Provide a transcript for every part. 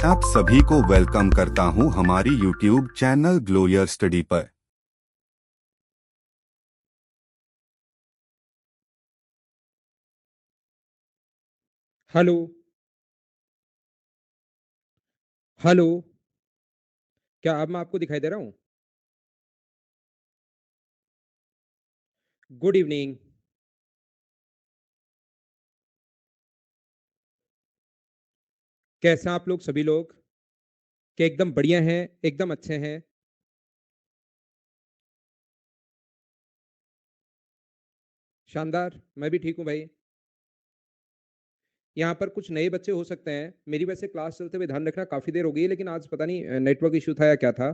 आप सभी को वेलकम करता हूं हमारी यूट्यूब चैनल ग्लोयर स्टडी पर। हेलो। हेलो। क्या अब मैं आपको दिखाई दे रहा हूं? Good evening. कैसे हैं आप लोग सभी लोग? क्या एकदम बढ़िया हैं, एकदम अच्छे हैं? शानदार। मैं भी ठीक हूं भाई। यहाँ पर कुछ नए बच्चे हो सकते हैं। मेरी वैसे क्लास चलते हुए ध्यान रखना काफी देर हो गई है, लेकिन आज पता नहीं नेटवर्क इशू था या क्या था।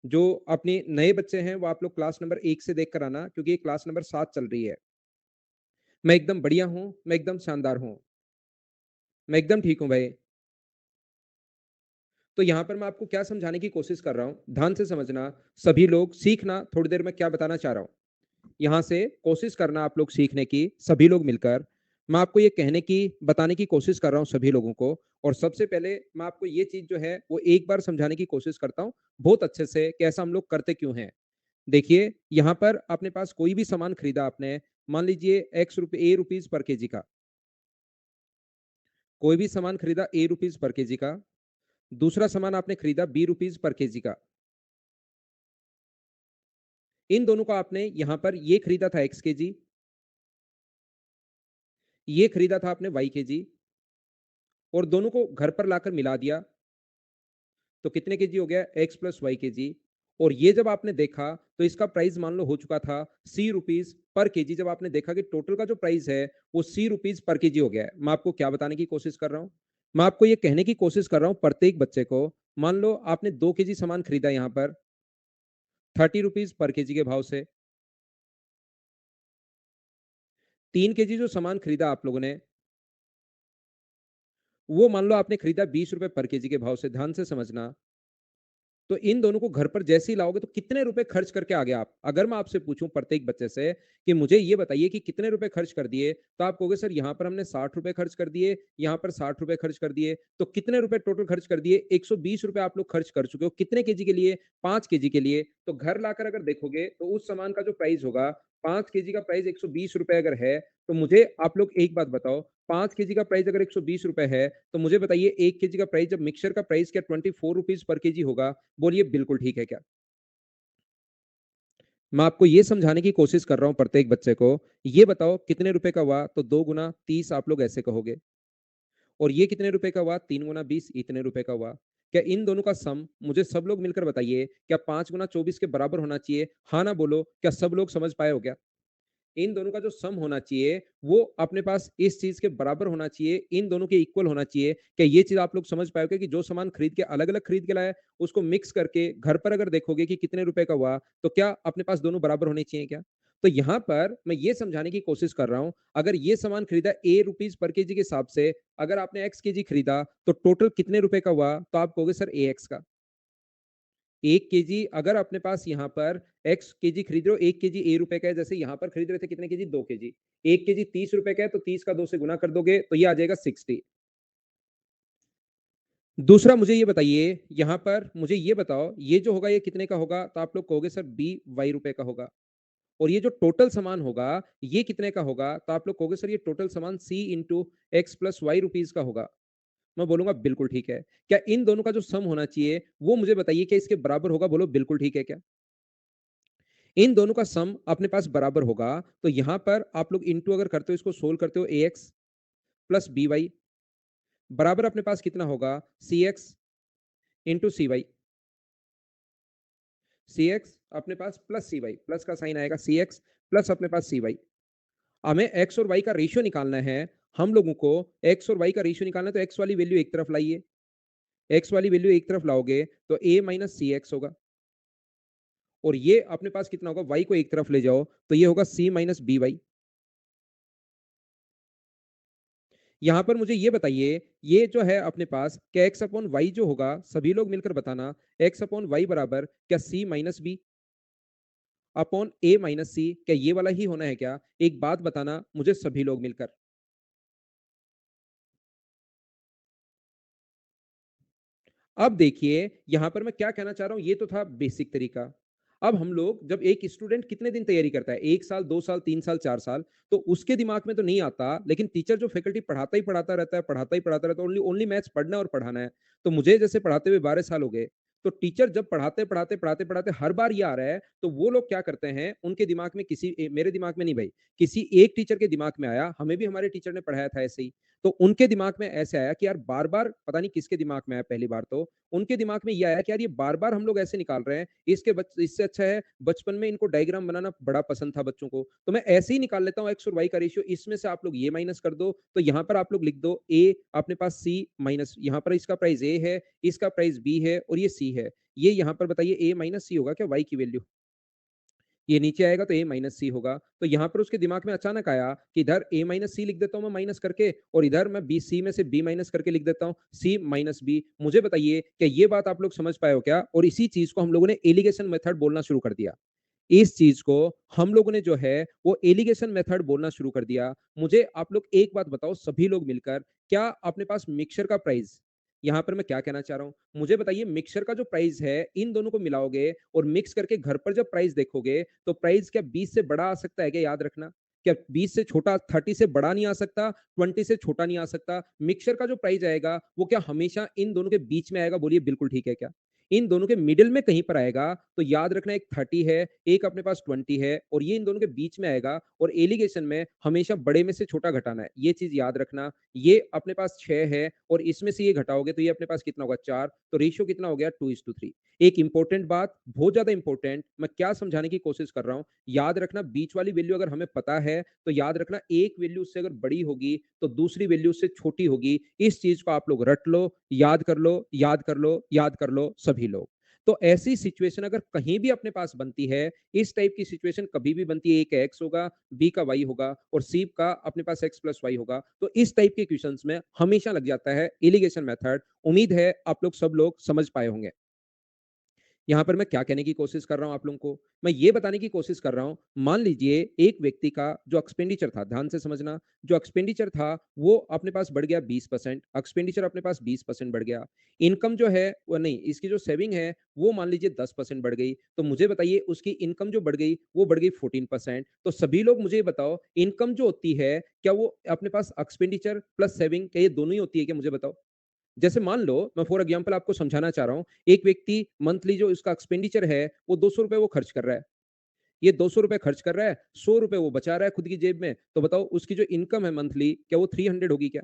जो अपने नए बच्चे हैं वो आप लोग क्लास नंबर 1 से देख कर आना, क्योंकि ये क्लास नंबर 7 चल रही है। मैं एकदम बढ़िया हूँ, मैं एकदम शानदार हूँ, मैं एकदम ठीक हूँ भाई। तो यहाँ पर मैं आपको क्या समझाने की कोशिश कर रहा हूँ, ध्यान से समझना। सभी लोग सीखना थोड़ी देर में क्या बताना चाह रहा हूँ। यहाँ से कोशिश करना आप लोग सीखने की, सभी लोग मिलकर। मैं आपको ये कहने की, बताने की कोशिश कर रहा हूँ सभी लोगों को। और सबसे पहले मैं आपको ये चीज जो है वो एक बार समझाने की कोशिश करता हूँ बहुत अच्छे से, कि ऐसा हम लोग करते क्यों हैं। देखिए, यहाँ पर अपने पास कोई भी सामान खरीदा आपने, मान लीजिए एक्स रुपए ए रुपीज पर केजी का। कोई भी सामान खरीदा ए रुपीज पर केजी का। दूसरा सामान आपने खरीदा बी रुपीज पर केजी का। इन दोनों का आपने यहाँ पर ये खरीदा था एक्स केजी, ये खरीदा था आपने वाई केजी, और दोनों को घर पर लाकर मिला दिया तो कितने केजी हो गया, एक्स प्लस वाई केजी। और ये जब आपने देखा तो इसका प्राइस मान लो हो चुका था सी रुपीज पर केजी। जब आपने देखा कि टोटल का जो प्राइस है वो सी रुपीज पर केजी हो गया है। मैं आपको क्या बताने की कोशिश कर रहा हूं, मैं आपको ये कहने की कोशिश कर रहा हूं प्रत्येक बच्चे को। मान लो आपने 2 केजी सामान खरीदा यहां पर 30 रुपीज पर केजी के भाव से। 3 केजी जो सामान खरीदा आप लोगों ने, वो मान लो आपने खरीदा 20 रुपए पर केजी के भाव से। ध्यान से समझना। तो इन दोनों को घर पर जैसे ही लाओगे तो कितने रुपए खर्च करके आ गए आप? अगर मैं आपसे पूछूं प्रत्येक बच्चे से कि मुझे ये बताइए कि कितने रुपए खर्च कर दिए, तो आप कहोगे सर यहाँ पर हमने 60 रुपए खर्च कर दिए, यहाँ पर 60 रुपए खर्च कर दिए। तो कितने रुपए टोटल खर्च कर दिए? 120 रुपए आप लोग खर्च कर चुके हो। कितने केजी के लिए? 5 केजी के लिए। तो घर लाकर अगर देखोगे तो उस सामान का जो प्राइस होगा, 5 केजी का प्राइस 120 रुपए अगर है, तो मुझे आप लोग एक बात बताओ, 5 केजी का प्राइस अगर 120 रुपए है, तो मुझे बताइए 1 केजी का प्राइस, जब मिक्सचर का प्राइस क्या 24 रुपीज पर केजी होगा? बोलिए बिल्कुल ठीक है क्या? मैं आपको ये समझाने की कोशिश कर रहा हूं प्रत्येक बच्चे को। ये बताओ कितने रुपए का हुआ? तो 2 गुना 30 आप लोग ऐसे कहोगे। और ये कितने रुपए का हुआ? 3 गुना 20 इतने रुपए का हुआ। क्या इन दोनों का सम, मुझे सब लोग मिलकर बताइए, क्या 5 गुना 24 के बराबर होना चाहिए? हाँ ना बोलो। क्या सब लोग समझ पाए हो क्या? इन दोनों का जो सम होना चाहिए वो अपने पास इस चीज के बराबर होना चाहिए, इन दोनों के इक्वल होना चाहिए। क्या ये चीज आप लोग समझ पाओगे कि जो सामान खरीद के अलग अलग खरीद के लाया, उसको मिक्स करके घर पर अगर देखोगे कि कितने रुपए का हुआ, तो क्या अपने पास दोनों बराबर होने चाहिए क्या? तो यहां पर मैं ये समझाने की कोशिश कर रहा हूं, अगर ये सामान खरीदा ए रुपीज पर केजी के हिसाब से, अगर आपने एक्स केजी खरीदा, तो टोटल कितने रुपए का हुआ? तो आप कहोगे सर ए एक्स का। 1 केजी अगर अपने पास यहाँ पर एक्स केजी खरीद रहे हो, 1 केजी ए रुपए का है। जैसे यहाँ पर खरीद रहे थे कितने केजी? 2 केजी। 1 केजी 30 रुपए का है, तो 30 का 2 से गुना कर दोगे तो ये आ जाएगा 60। दूसरा मुझे ये बताइए, यहाँ पर मुझे ये बताओ, ये जो होगा ये कितने का होगा? तो आप लोग कहोगे सर बी वाई रुपए का होगा। और ये जो टोटल सामान होगा ये कितने का होगा? तो आप लोग कहोगे सर ये टोटल सामान C into X plus Y rupees का होगा। मैं बोलूंगा बिल्कुल ठीक है। क्या इन दोनों का जो सम होना चाहिए वो मुझे बताइए, क्या इसके बराबर होगा? बोलो बिल्कुल ठीक है क्या? इन दोनों का सम अपने पास बराबर होगा। तो यहां पर आप लोग इंटू अगर करते हो, इसको सोल्व करते हो, ए एक्स प्लस बी वाई बराबर अपने पास कितना होगा? सी एक्स इंटू सी वाई। सी एक्स अपने पास प्लस सी वाई, प्लस का साइन आएगा, सी एक्स प्लस अपने पास सी वाई। हमें एक्स और वाई का रेशियो निकालना है। हम लोगों को एक्स और वाई का रेशियो निकालना है, तो एक्स वाली वैल्यू एक तरफ लाइए। एक्स वाली वैल्यू एक तरफ लाओगे तो ए माइनस सी एक्स होगा। और ये अपने पास कितना होगा? वाई को एक तरफ ले जाओ तो ये होगा सी माइनस बी वाई। यहां पर मुझे ये बताइए, ये जो है अपने पास, क्या एक्स अपॉन वाई जो होगा, सभी लोग मिलकर बताना, एक्स अपॉन वाई बराबर क्या सी माइनस बी अपॉन ए माइनस सी? क्या ये वाला ही होना है क्या? एक बात बताना मुझे सभी लोग मिलकर। अब देखिए, यहाँ पर मैं क्या कहना चाह रहा हूँ, ये तो था बेसिक तरीका। अब हम लोग जब एक स्टूडेंट कितने दिन तैयारी करता है, 1 साल, 2 साल, 3 साल, 4 साल, तो उसके दिमाग में तो नहीं आता, लेकिन टीचर जो फैकल्टी पढ़ाता ही पढ़ाता रहता है, पढ़ाता ही पढ़ाता रहता है, ओनली ओनली मैथ्स पढ़ना है और पढ़ाना है। तो मुझे जैसे पढ़ाते हुए 12 साल हो गए, तो टीचर जब पढ़ाते हर बार ये आ रहा है, तो वो लोग क्या करते हैं, उनके दिमाग में मेरे दिमाग में नहीं भाई, किसी एक टीचर के दिमाग में आया, हमें भी हमारे टीचर ने पढ़ाया था ऐसे ही। तो उनके दिमाग में ऐसे आया कि यार बार-बार पता नहीं किसके दिमाग में आया पहली बार तो, उनके दिमाग में ये आया कि यार ये बार-बार हम लोग ऐसे निकाल रहे हैं, इससे अच्छा है बचपन में इनको डायग्राम बनाना बड़ा पसंद था बच्चों को, तो मैं ऐसे ही निकाल लेता हूँ एक्स और वाई का रेशियो, इसमें से आप लोग ये माइनस कर दो, तो यहाँ पर आप लोग लिख दो ए अपने पास सी माइनस यहाँ पर इसका प्राइस ए है, इसका प्राइस बी है और ये सी है। ये यहाँ पर बताइए ए माइनस सी होगा क्या वाई की वैल्यू? ये नीचे आएगा तो ए माइनस सी होगा। तो यहाँ पर उसके दिमाग में अचानक आया कि इधर ए माइनस सी लिख देता हूँ मैं माइनस करके और इधर मैं बी सी में से बी माइनस करके लिख देता हूँ सी माइनस बी। मुझे बताइए क्या ये बात आप लोग समझ पाए हो क्या? और इसी चीज को हम लोगों ने एलिगेशन मेथड बोलना शुरू कर दिया। इस चीज को हम लोगों ने जो है वो एलिगेशन मेथड बोलना शुरू कर दिया। मुझे आप लोग एक बात बताओ सभी लोग मिलकर, क्या अपने पास मिक्सचर का प्राइस, यहाँ पर मैं क्या कहना चाह रहा हूँ, मुझे बताइए मिक्सचर का जो प्राइस है इन दोनों को मिलाओगे और मिक्स करके घर पर जब प्राइस देखोगे तो प्राइस क्या 20 से बड़ा आ सकता है क्या? याद रखना, क्या 20 से छोटा, 30 से बड़ा नहीं आ सकता, 20 से छोटा नहीं आ सकता। मिक्सचर का जो प्राइस आएगा वो क्या हमेशा इन दोनों के बीच में आएगा? बोलिए बिल्कुल ठीक है क्या? इन दोनों के मिडिल में कहीं पर आएगा, तो याद रखना एक 30 है, एक अपने पास 20 है और ये इन दोनों के बीच में आएगा और एलिगेशन में हमेशा बड़े में से छोटा घटाना है। ये चीज़ याद रखना। ये अपने पास 6 है और इसमें से ये घटाओगे तो ये अपने पास कितना होगा 4, तो रेशियो कितना हो गया 2:3। एक इंपॉर्टेंट बात, बहुत ज़्यादा इंपॉर्टेंट, मैं क्या समझाने की कोशिश कर रहा हूँ, याद रखना बीच वाली वैल्यू अगर हमें पता है, तो याद रखना एक वैल्यू उससे अगर बड़ी होगी, तो दूसरी वैल्यू उससे छोटी होगी। इस चीज़ को आप लोग रट लो, याद कर लो, याद कर लो, याद कर लो सभी लोग। तो ऐसी सिचुएशन अगर कहीं भी अपने पास बनती है, इस टाइप की सिचुएशन कभी भी बनती है, ए का एक्स होगा, बी का वाई होगा और सी का अपने पास एक्स प्लस वाई होगा, तो इस टाइप के क्वेश्चंस में हमेशा लग जाता है एलिगेशन मेथड। उम्मीद है आप लोग सब लोग समझ पाए होंगे। यहाँ पर मैं क्या कहने की कोशिश कर रहा हूँ आप लोगों को? मैं ये बताने की कोशिश कर रहा हूँ, मान लीजिए एक व्यक्ति का जो एक्सपेंडिचर था, ध्यान से समझना, जो एक्सपेंडिचर था वो अपने पास बढ़ गया 20%, एक्सपेंडिचर अपने पास 20% बढ़ गया। इनकम जो है वो नहीं, इसकी जो सेविंग है वो मान लीजिए 10% बढ़ गई। तो मुझे बताइए उसकी इनकम जो बढ़ गई वो बढ़ गई 14%। तो सभी लोग मुझे ये बताओ इनकम जो होती है, क्या वो अपने पास एक्सपेंडिचर प्लस सेविंग क्या ये दोनों ही होती है क्या मुझे बताओ? जैसे मान लो मैं फॉर एग्जांपल आपको समझाना चाह रहा हूँ, एक व्यक्ति मंथली जो इसका एक्सपेंडिचर है वो ₹200 वो खर्च कर रहा है। ये ₹200 खर्च कर रहा है, ₹100 वो बचा रहा है खुद की जेब में, तो बताओ उसकी जो इनकम है मंथली क्या वो 300 होगी क्या?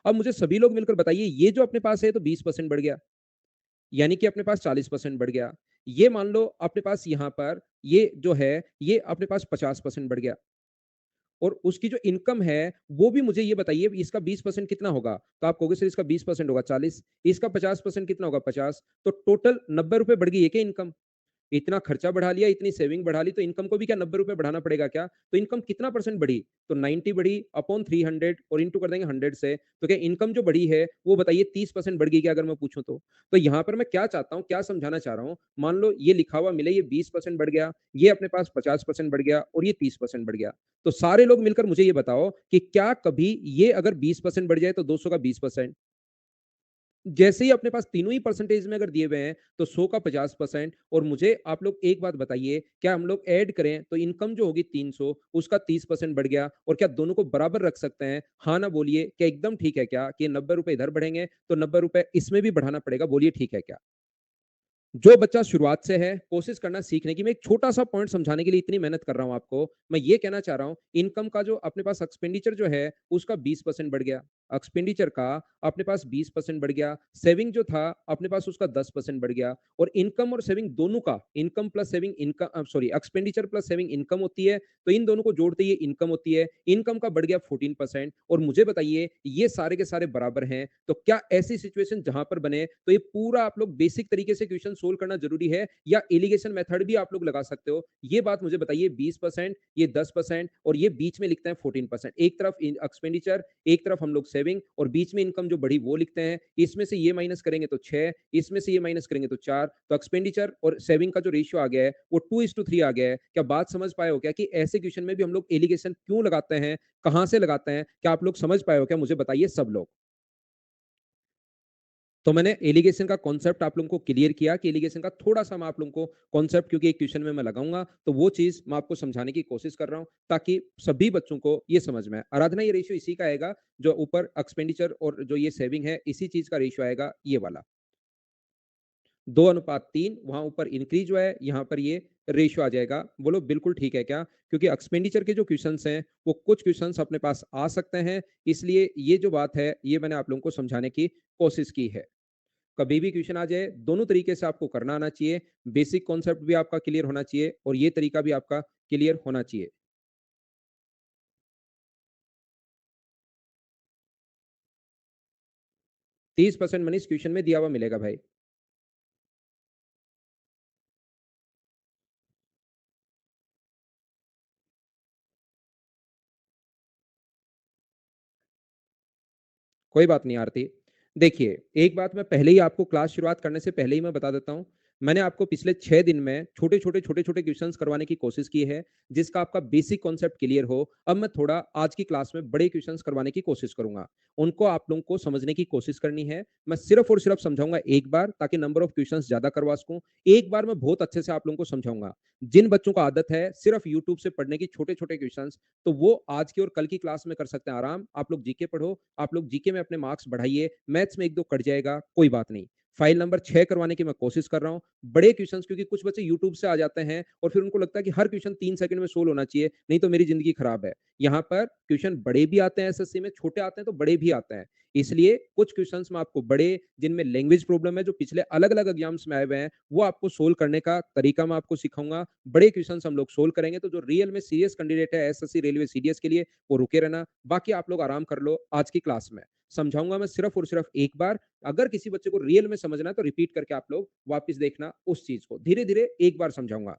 अब मुझे सभी लोग मिलकर बताइए ये जो अपने पास है तो 20% बढ़ गया, यानी कि अपने पास 40% बढ़ गया। ये मान लो अपने पास यहाँ पर ये जो है ये अपने पास 50% बढ़ गया। और उसकी जो इनकम है, वो भी मुझे ये बताइए इसका 20% कितना होगा? तो आप कहोगे सर इसका 20% होगा 40, इसका 50% कितना होगा 50, तो टोटल ₹90 बढ़ गई है क्या इनकम? इतना खर्चा बढ़ा लिया, इतनी सेविंग बढ़ा ली, तो इनकम को भी क्या ₹90 बढ़ाना पड़ेगा क्या? तो इनकम कितना परसेंट बढ़ी? तो 90 बढ़ी अपॉन 300 और इंटू कर देंगे 100 से, तो क्या इनकम जो बढ़ी है, वो बताइए 30% बढ़ गई क्या अगर मैं पूछूँ तो? तो यहाँ पर मैं क्या चाहता हूँ, क्या समझाना चाह रहा हूँ, मान लो ये लिखा हुआ मिले ये 20% बढ़ गया, ये अपने पास 50% बढ़ गया और ये 30% बढ़ गया। तो सारे लोग मिलकर मुझे ये बताओ कि क्या कभी ये अगर 20% बढ़ जाए तो 200 का 20%, जैसे ही अपने पास तीनों ही परसेंटेज में अगर दिए हुए हैं तो 100 का 50%। और मुझे आप लोग एक बात बताइए क्या हम लोग ऐड करें तो इनकम जो होगी 300 उसका 30% बढ़ गया और क्या दोनों को बराबर रख सकते हैं? हाँ ना बोलिए, क्या एकदम ठीक है क्या कि ₹90 इधर बढ़ेंगे तो ₹90 इसमें भी बढ़ाना पड़ेगा? बोलिए ठीक है क्या? जो बच्चा शुरुआत से है, कोशिश करना सीखने की, मैं एक छोटा-सा पॉइंट समझाने के लिए इतनी मेहनत कर रहा हूँ आपको। मैं ये कहना चाह रहा हूँ, इनकम का जो अपने पास एक्सपेंडिचर जो है, उसका 20% बढ़ गया। एक्सपेंडिचर का अपने पास 20% बढ़ गया। सेविंग जो था, अपने पास उसका 10% बढ़ गया और इनकम और सेविंग दोनों का, income plus saving sorry expenditure plus saving income होती है, तो इन दोनों को जोड़ते ही इनकम होती है। इनकम का बढ़ गया 14% और मुझे बताइए, ये सारे के सारे बराबर हैं, तो क्या ऐसी सिचुएशन जहां पर बने तो ये पूरा आप लोग बेसिक तरीके से क्वेश्चन सोल्व करना जरूरी है या एलिगेशन मेथड भी आप लोग लगा सकते हो? ये बात मुझे बताइए। 20%, ये 10% और ये बीच में लिखते हैं 14%। एक तरफ एक्सपेंडिचर, एक तरफ हम लोग सेविंग और बीच में इनकम जो बढ़ी वो लिखते हैं। इसमें से ये माइनस करेंगे तो 6, इसमें से ये माइनस करेंगे तो 4, तो एक्सपेंडिचर और सेविंग का जो रेशियो आ गया है वो 2:3 आ गया है। क्या बात समझ पाए हो क्या कि ऐसे क्वेश्चन में भी हम लोग एलिगेशन क्यों लगाते हैं, कहां से लगाते हैं? क्या आप लोग समझ पाए हो क्या? मुझे बताइए सब लोग। तो मैंने एलिगेशन का कॉन्सेप्ट आप लोगों को क्लियर किया कि एलिगेशन का थोड़ा-सा मैं आप लोगों को कॉन्सेप्ट, क्योंकि एक क्वेश्चन में मैं लगाऊँगा, तो वो चीज़ मैं आपको समझाने की कोशिश कर रहा हूँ, ताकि सभी बच्चों को ये समझ में आए। आराधना, ये रेशियो इसी का आएगा, जो ऊपर एक्सपेंडिचर और जो ये सेविंग है, इसी चीज़ का रेशियो आएगा, ये वाला। 2:3, वहाँ ऊपर इंक्रीज हुआ है, यहाँ पर ये रेशियो आ जाएगा। बोलो बिल्कुल ठीक है क्या? क्योंकि एक्सपेंडिचर के जो क्वेश्चन्स हैं, वो कुछ क्वेश्चन्स अपने पास आ सकते हैं, इसलिए ये जो बात है, ये मैंने आप लोगों को समझाने की कोशिश की है। कभी भी क्वेश्चन आ जाए, दोनों तरीके से आपको करना आना चाहिए। बेसिक कॉन्सेप्ट भी आपका क्लियर होना चाहिए और ये तरीका भी आपका क्लियर होना चाहिए। 30% मनी इस क्वेश्चन में दिया हुआ मिलेगा भाई। कोई बात नहीं आरती। देखिए, एक बात मैं पहले ही आपको क्लास शुरुआत करने से पहले ही मैं बता देता हूँ। मैंने आपको पिछले 6 दिन में छोटे-छोटे क्वेश्चन्स करवाने की कोशिश की है, जिसका आपका बेसिक कॉन्सेप्ट क्लियर हो। अब मैं थोड़ा आज की क्लास में बड़े क्वेश्चन्स करवाने की कोशिश करूँगा। उनको आप लोगों को समझने की कोशिश करनी है। मैं सिर्फ़ और सिर्फ़ समझाऊँगा एक बार, ताकि नंबर ऑफ क्वेश्चन्स ज़्यादा करवा सकूँ। एक बार मैं बहुत अच्छे से आप लोगों को समझाऊँगा। जिन बच्चों को आदत है सिर्फ़ यूट्यूब से पढ़ने की छोटे-छोटे क्वेश्चन्स, तो वो आज की और कल की क्लास में कर सकते हैं आराम। आप लोग जीके पढ़ो, आप लोग जीके में अपने मार्क्स बढ़ाइए, मैथ्स में 1-2 कट जाएगा, कोई बात नहीं। फाइल नंबर 6 करवाने की मैं कोशिश कर रहा हूँ। बड़े क्वेश्चन्स, क्योंकि कुछ बच्चे यूट्यूब से आ जाते हैं और फिर उनको लगता है कि हर क्वेश्चन 3 सेकंड में सोल्व होना चाहिए, नहीं तो मेरी ज़िंदगी खराब है। यहाँ पर क्वेश्चन बड़े भी आते हैं एसएससी में, छोटे आते हैं तो बड़े भी आते हैं। इसलिए कुछ क्वेश्चन्स मैं आपको बड़े, जिनमें लैंग्वेज प्रॉब्लम है, जो पिछले अलग-अलग एग्जाम्स में आए हुए हैं, वो आपको सोल्व करने का तरीका मैं आपको सिखाऊँगा। बड़े क्वेश्चन्स हम लोग सोल्व करेंगे, तो जो रियल में सीरियस कैंडिडेट है एसएससी, रेलवे, सीडीएस के लिए, वो रुके रहना। बाकी आप लोग आराम कर लो आज की क्लास में। समझाऊँगा मैं सिर्फ़ और सिर्फ़ एक बार। अगर किसी बच्चे को रियल में समझना है, तो रिपीट करके आप लोग वापस देखना उस चीज़ को। धीरे-धीरे एक बार समझाऊँगा।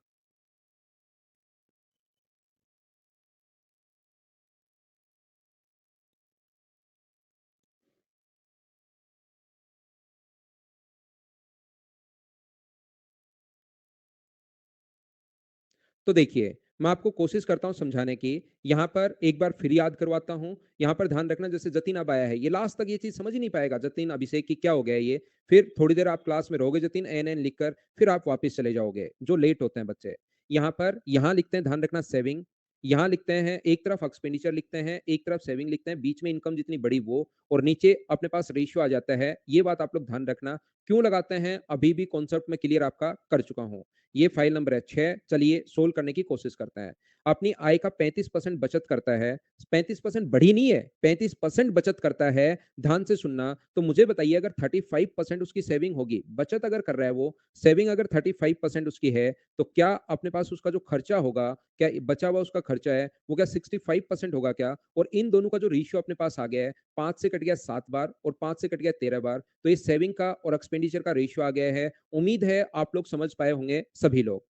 तो देखिए, मैं आपको कोशिश करता हूँ समझाने की। यहाँ पर एक बार फिर याद करवाता हूँ। यहाँ पर ध्यान रखना, जैसे जतिन अब आया है, ये लास्ट तक ये चीज़ समझ ही नहीं पाएगा, जतिन, अभिषेक कि क्या हो गया है ये। फिर थोड़ी देर आप क्लास में रहोगे जतिन, एएनएन लिखकर, फिर आप वापस चले जाओगे, जो लेट होते हैं बच्चे। यहाँ पर यहाँ लिखते हैं, ध्यान रखना, सेविंग। यहाँ लिखते हैं, एक तरफ एक्सपेंडिचर लिखते हैं, एक तरफ सेविंग लिखते हैं, बीच में इनकम जितनी बड़ी वो, और नीचे अपने पास रेशियो आ जाता है। ये बात आप लोग ध्यान रखना। क्यों लगाते हैं, अभी भी कॉन्सेप्ट में क्लियर आपका कर चुका हूँ। ये फाइल नंबर है 6। चलिए सोल्व करने की कोशिश करते हैं। अपनी आय का 35% बचत करता है। 35% बढ़ी नहीं है, 35% बचत करता है। ध्यान से सुनना। तो मुझे बताइए, अगर 35% उसकी सेविंग होगी, बचत अगर कर रहा है वो, सेविंग अगर 35% उसकी है, तो क्या अपने पास उसका जो खर्चा होगा, क्या बचा हुआ उसका खर्चा है, वो क्या 65% होगा क्या? और इन दोनों का जो रेशियो अपने पास आ गया है, 5 से कट गया 7 बार और 5 से कट गया 13 बार, तो ये सेविंग का और एक्सपेंडिचर का रेशियो आ गया है। उम्मीद है आप लोग समझ पाए होंगे सभी लोग।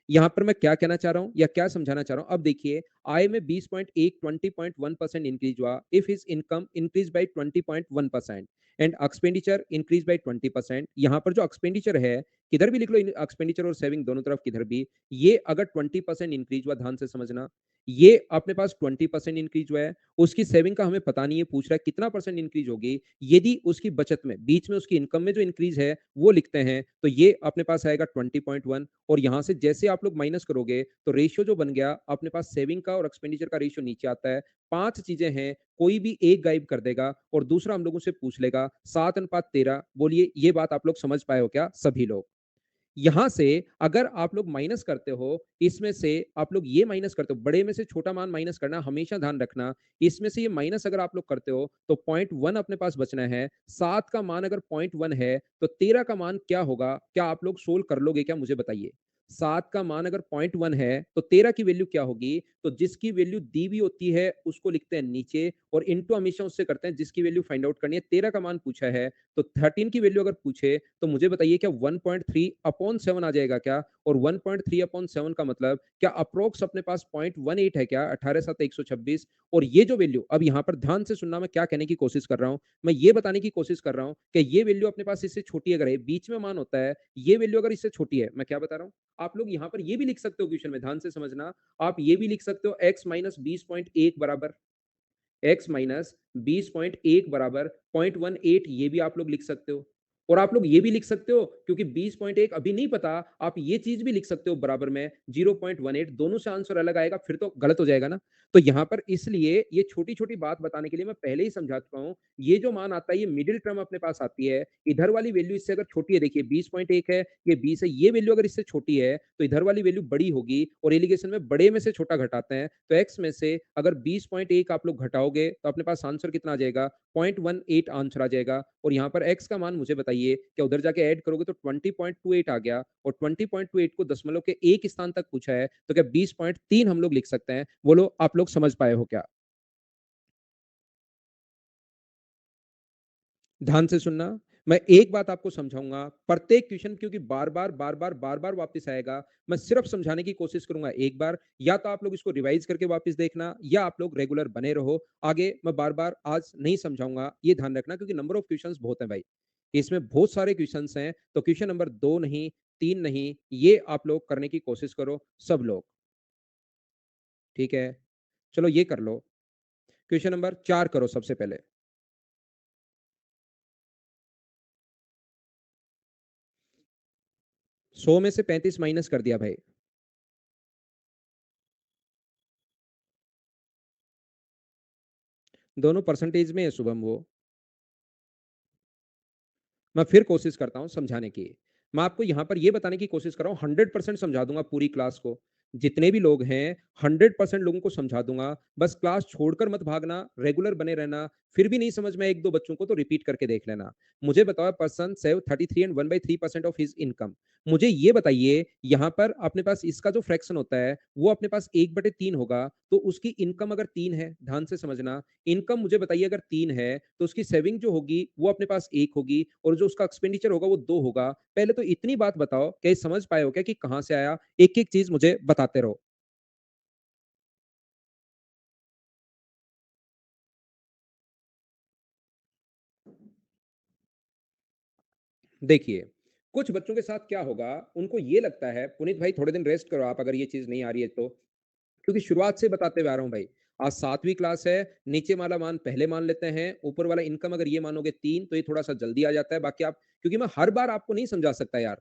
यहाँ पर मैं क्या कहना चाह रहा हूँ या क्या समझाना चाह रहा हूँ, अब देखिए, आय में 20.1 इंक्रीज हुआ, if his income increase by 20.1% and expenditure increase by 20%। यहाँ पर जो एक्सपेंडिचर है, किधर भी लिख लो, एक्सपेंडिचर और सेविंग दोनों तरफ किधर भी, ये अगर 20% इंक्रीज हुआ, ध्यान से समझना, ये अपने पास 20% इंक्रीज हुआ है, उसकी सेविंग का हमें पता नहीं है, पूछ रहा है कितना परसेंट इंक्रीज होगी। यदि उसकी बचत में, बीच में उसकी इनकम में जो इंक्रीज है वो लिखते हैं, तो ये अपने पास आएगा 20.1। और यहां से जैसे आप लोग माइनस करोगे, तो रेशियो जो बन गया अपने पास, सेविंग का और एक्सपेंडिचर का रेशियो नीचे आता है। 5 चीजें हैं, कोई भी एक गायब कर देगा और दूसरा हम लोगों से पूछ लेगा। 7:13। बोलिए, ये बात आप लोग समझ पाए हो क्या सभी लोग? यहां से अगर आप लोग माइनस करते हो, इसमें से आप लोग ये माइनस करते हो, बड़े में से छोटा मान माइनस करना, हमेशा ध्यान रखना। इसमें से ये माइनस अगर आप लोग करते हो, तो 0.1 अपने पास बचना है। 7 का मान अगर 0.1 है, तो 13 का मान क्या होगा? क्या आप लोग सोल्व कर लोगे क्या, मुझे बताइए। 7 का मान अगर 0.1 है, तो 13 की वैल्यू क्या होगी? तो जिसकी वैल्यू दी हुई होती है उसको लिखते हैं नीचे, और इनटू हमेशा उससे करते हैं जिसकी वैल्यू फाइंड आउट करनी है। 13 का मान पूछा है, तो 13 की वैल्यू अगर पूछे, तो मुझे बताइए, क्या 1.3 अपॉन 7 आ जाएगा क्या? और 1.3 अपॉन 7 का मतलब क्या अप्रोक्स अपने पास 0.18 है क्या? 18 7 126। और ये जो वैल्यू, अब यहाँ पर ध्यान से सुनना, मैं क्या कहने की कोशिश कर रहा हूँ, मैं ये बताने की कोशिश कर रहा हूँ कि ये वैल्यू अपने पास इससे छोटी अगर है, बीच में मान होता है, ये वैल्यू अगर इससे छोटी है, मैं क्या बता रहा हूँ, आप लोग यहाँ पर ये भी लिख सकते हो क्वेश्चन में, ध्यान से समझना। आप ये भी लिख सकते हो, x माइनस 20.1 बराबर, x माइनस 20.1 बराबर 0.18, ये भी आप लोग लिख सकते हो। और आप लोग ये भी लिख सकते हो क्योंकि 20.1 अभी नहीं पता, आप ये चीज़ भी लिख सकते हो बराबर में 0.18 दोनों से आंसर अलग आएगा, फिर तो गलत हो जाएगा ना। तो यहाँ पर इसलिए ये छोटी-छोटी बात बताने के लिए मैं पहले ही समझा चुका हूँ, ये जो मान आता है ये मिडल टर्म अपने पास आती है, इधर वाली वैल्यू इससे अगर छोटी है देखिए 20.1 है, ये 20 है, ये वैल्यू अगर इससे छोटी है, तो इधर वाली वैल्यू बड़ी होगी और एलिगेशन में बड़े में से छोटा घटाते हैं, तो x में से अगर 20.1 आप लोग घटाओगे, तो अपने पास आंसर कितना आ जाएगा? 0.18 आंसर आ जाएगा और यहाँ पर x का मान मुझे बताइए, क्या उधर जाके ऐड करोगे तो 20.28 आ गया और 20.28 को दशमलव के एक स्थान तक पूछा है, तो क्या 20.3 हम लोग लिख सकते हैं? बोलो आप लोग समझ पाए हो क्या? ध्यान से सुनना, मैं एक बात आपको समझाऊँगा, प्रत्येक क्वेश्चन क्योंकि बार-बार, बार-बार, बार-बार वापस आएगा, मैं सिर्फ समझाने की कोशिश करूँगा एक बार, या तो आप लोग इसको रिवाइज़ करके वापस देखना या आप लोग रेगुलर बने रहो। आगे मैं बार-बार आज नहीं समझाऊँगा, ये ध्यान रखना क्योंकि नंबर ऑफ क्वेश्चन्स बहुत हैं भाई। इसमें बहुत सारे क्वेश्चन्स हैं, तो क्वेश्चन नंबर 2 नहीं, 3 नहीं, ये आप लोग करने की कोशिश करो सब लोग, ठीक है? चलो ये कर लो। क्वेश्चन नंबर 4 करो सबसे पहले। 100 में से 35 माइनस कर दिया भाई। दोनों परसेंटेज में है शुभम वो। मैं फिर कोशिश करता हूँ समझाने की। मैं आपको यहाँ पर ये बताने की कोशिश कर रहा हूँ 100% समझा दूँगा पूरी क्लास को। जितने भी लोग हैं 100% लोगों को समझा दूँगा। बस क्लास छोड़कर मत भागना, रेगुलर बने रहना। फिर भी नहीं समझ में आए 1-2 बच्चों को तो रिपीट करके देख लेना। मुझे बताओ a person save 33 and 1/3% of his income. मुझे ये बताइए यहाँ पर अपने पास इसका जो फ्रैक्शन होता है वो अपने पास 1/3 होगा, तो उसकी इनकम अगर 3 है, ध्यान से समझना, इनकम मुझे बताइए अगर 3 है, तो उसकी सेविंग जो होगी वो अपने पास 1 होगी और जो उसका एक्सपेंडिचर होगा वो 2 होगा। पहले तो इतनी बात बताओ, क्या ये समझ पाए हो क्या कि कहाँ से आया? एक-एक चीज़ मुझे बताते रहो। देखिए, कुछ बच्चों के साथ क्या होगा, उनको ये लगता है पुनीत भाई थोड़े दिन रेस्ट करो आप अगर ये चीज़ नहीं आ रही है तो। क्योंकि शुरुआत से बताते हुए आ रहा हूँ भाई। आज 7वीं क्लास है, नीचे वाला मान पहले मान लेते हैं, ऊपर वाला इनकम अगर ये मानोगे 3 तो ये थोड़ा-सा जल्दी आ जाता है, बाकी आप क्योंकि मैं हर बार आपको नहीं समझा सकता यार।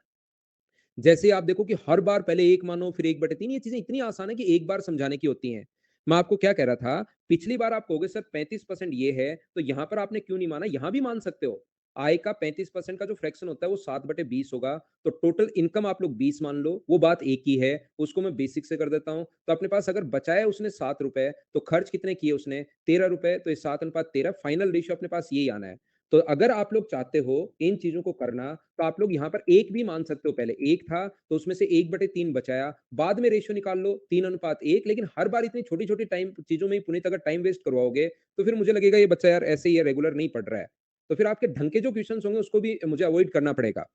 जैसे आप देखो कि हर बार पहले 1 मानो फिर 1/3 ये चीज़ें इतनी आसान है कि एक बार समझाने की होती हैं। मैं आपको क्या कह रहा था, पिछली बार आप कहोगे सर 35% ये है, तो यहाँ पर आपने क्यों नहीं माना? यहाँ भी मान सकते हो। आय का 35% का जो फ्रैक्शन होता है वो 7/20 होगा, तो टोटल इनकम आप लोग 20 मान लो, वो बात एक ही है, उसको मैं बेसिक से कर देता हूँ। तो अपने पास अगर बचाया उसने ₹7 तो खर्च कितने किए उसने? ₹13 तो ये 7:13 फाइनल रेशियो अपने पास यही आना है। तो अगर आप लोग चाहते हो इन चीज़ों को करना, तो आप लोग यहाँ पर 1 भी मान सकते हो पहले 1 था, तो उसमें से 1/3 बचाया, बाद में रेशियो निकाल लो 3:1 लेकिन हर बार इतनी छोटी-छोटी टाइम चीज़ों में ही पुनीत अगर टाइम वेस्ट करवाओगे, तो फिर मुझे लगेगा ये बच्चा यार ऐसे ही है, रेगुलर नहीं पढ़ रहा है। तो फिर आपके ढंग के जो क्वेश्चन्स होंगे उसको भी मुझे अवॉइड करना पड़ेगा।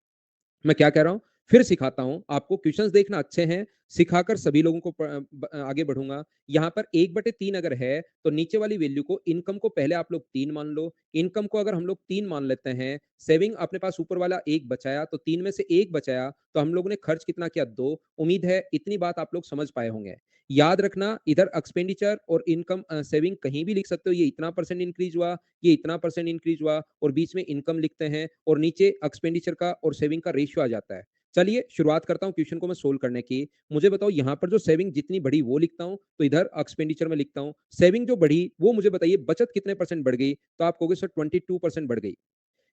मैं क्या कह रहा हूँ, फिर सिखाता हूँ, आपको क्वेश्चंस देखना अच्छे हैं, सिखाकर सभी लोगों को आगे बढ़ूँगा। यहाँ पर 1/3 अगर है, तो नीचे वाली वैल्यू को इनकम को पहले आप लोग 3 मान लो, इनकम को अगर हम लोग 3 मान लेते हैं, सेविंग अपने पास ऊपर वाला 1 बचाया, तो 3 में से 1 बचाया, तो हम लोगों ने खर्च कितना किया 2 उम्मीद है इतनी बात आप लोग समझ पाए होंगे। याद रखना इधर एक्सपेंडिचर और इनकम सेविंग कहीं भी लिख सकते हो, ये इतना परसेंट इंक्रीज़ हुआ, ये इतना परसेंट इंक्रीज़ हुआ और बीच में इनकम लिखते हैं और नीचे एक्सपेंडिचर का और सेविंग का रेशियो आ जाता है। चलिए शुरुआत करता हूँ क्वेश्चन को मैं सोल्व करने की। मुझे बताओ यहाँ पर जो सेविंग जितनी बढ़ी वो लिखता हूँ, तो इधर एक्सपेंडिचर में लिखता हूँ। सेविंग जो बढ़ी वो मुझे बताइए बचत कितने परसेंट बढ़ गई? तो आप कहोगे सर 22% बढ़ गई।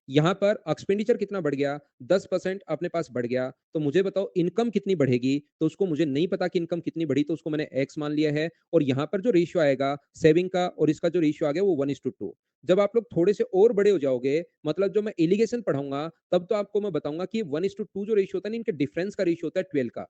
यहाँ पर एक्सपेंडिचर कितना बढ़ गया? 10% अपने पास बढ़ गया। तो मुझे बताओ इनकम कितनी बढ़ेगी? तो उसको मुझे नहीं पता कि इनकम कितनी बढ़ी तो उसको मैंने एक्स मान लिया है और यहाँ पर जो रेशियो आएगा सेविंग का और इसका जो रेशियो आ गया वो 1:2। जब आप लोग थोड़े से और बड़े हो जाओगे, मतलब जो मैं एलिगेशन पढ़ाऊँगा, तब तो आपको मैं बताऊँगा कि 1:2 जो रेशियो होता है ना, इनके डिफरेंस का रेशियो होता है 12 का।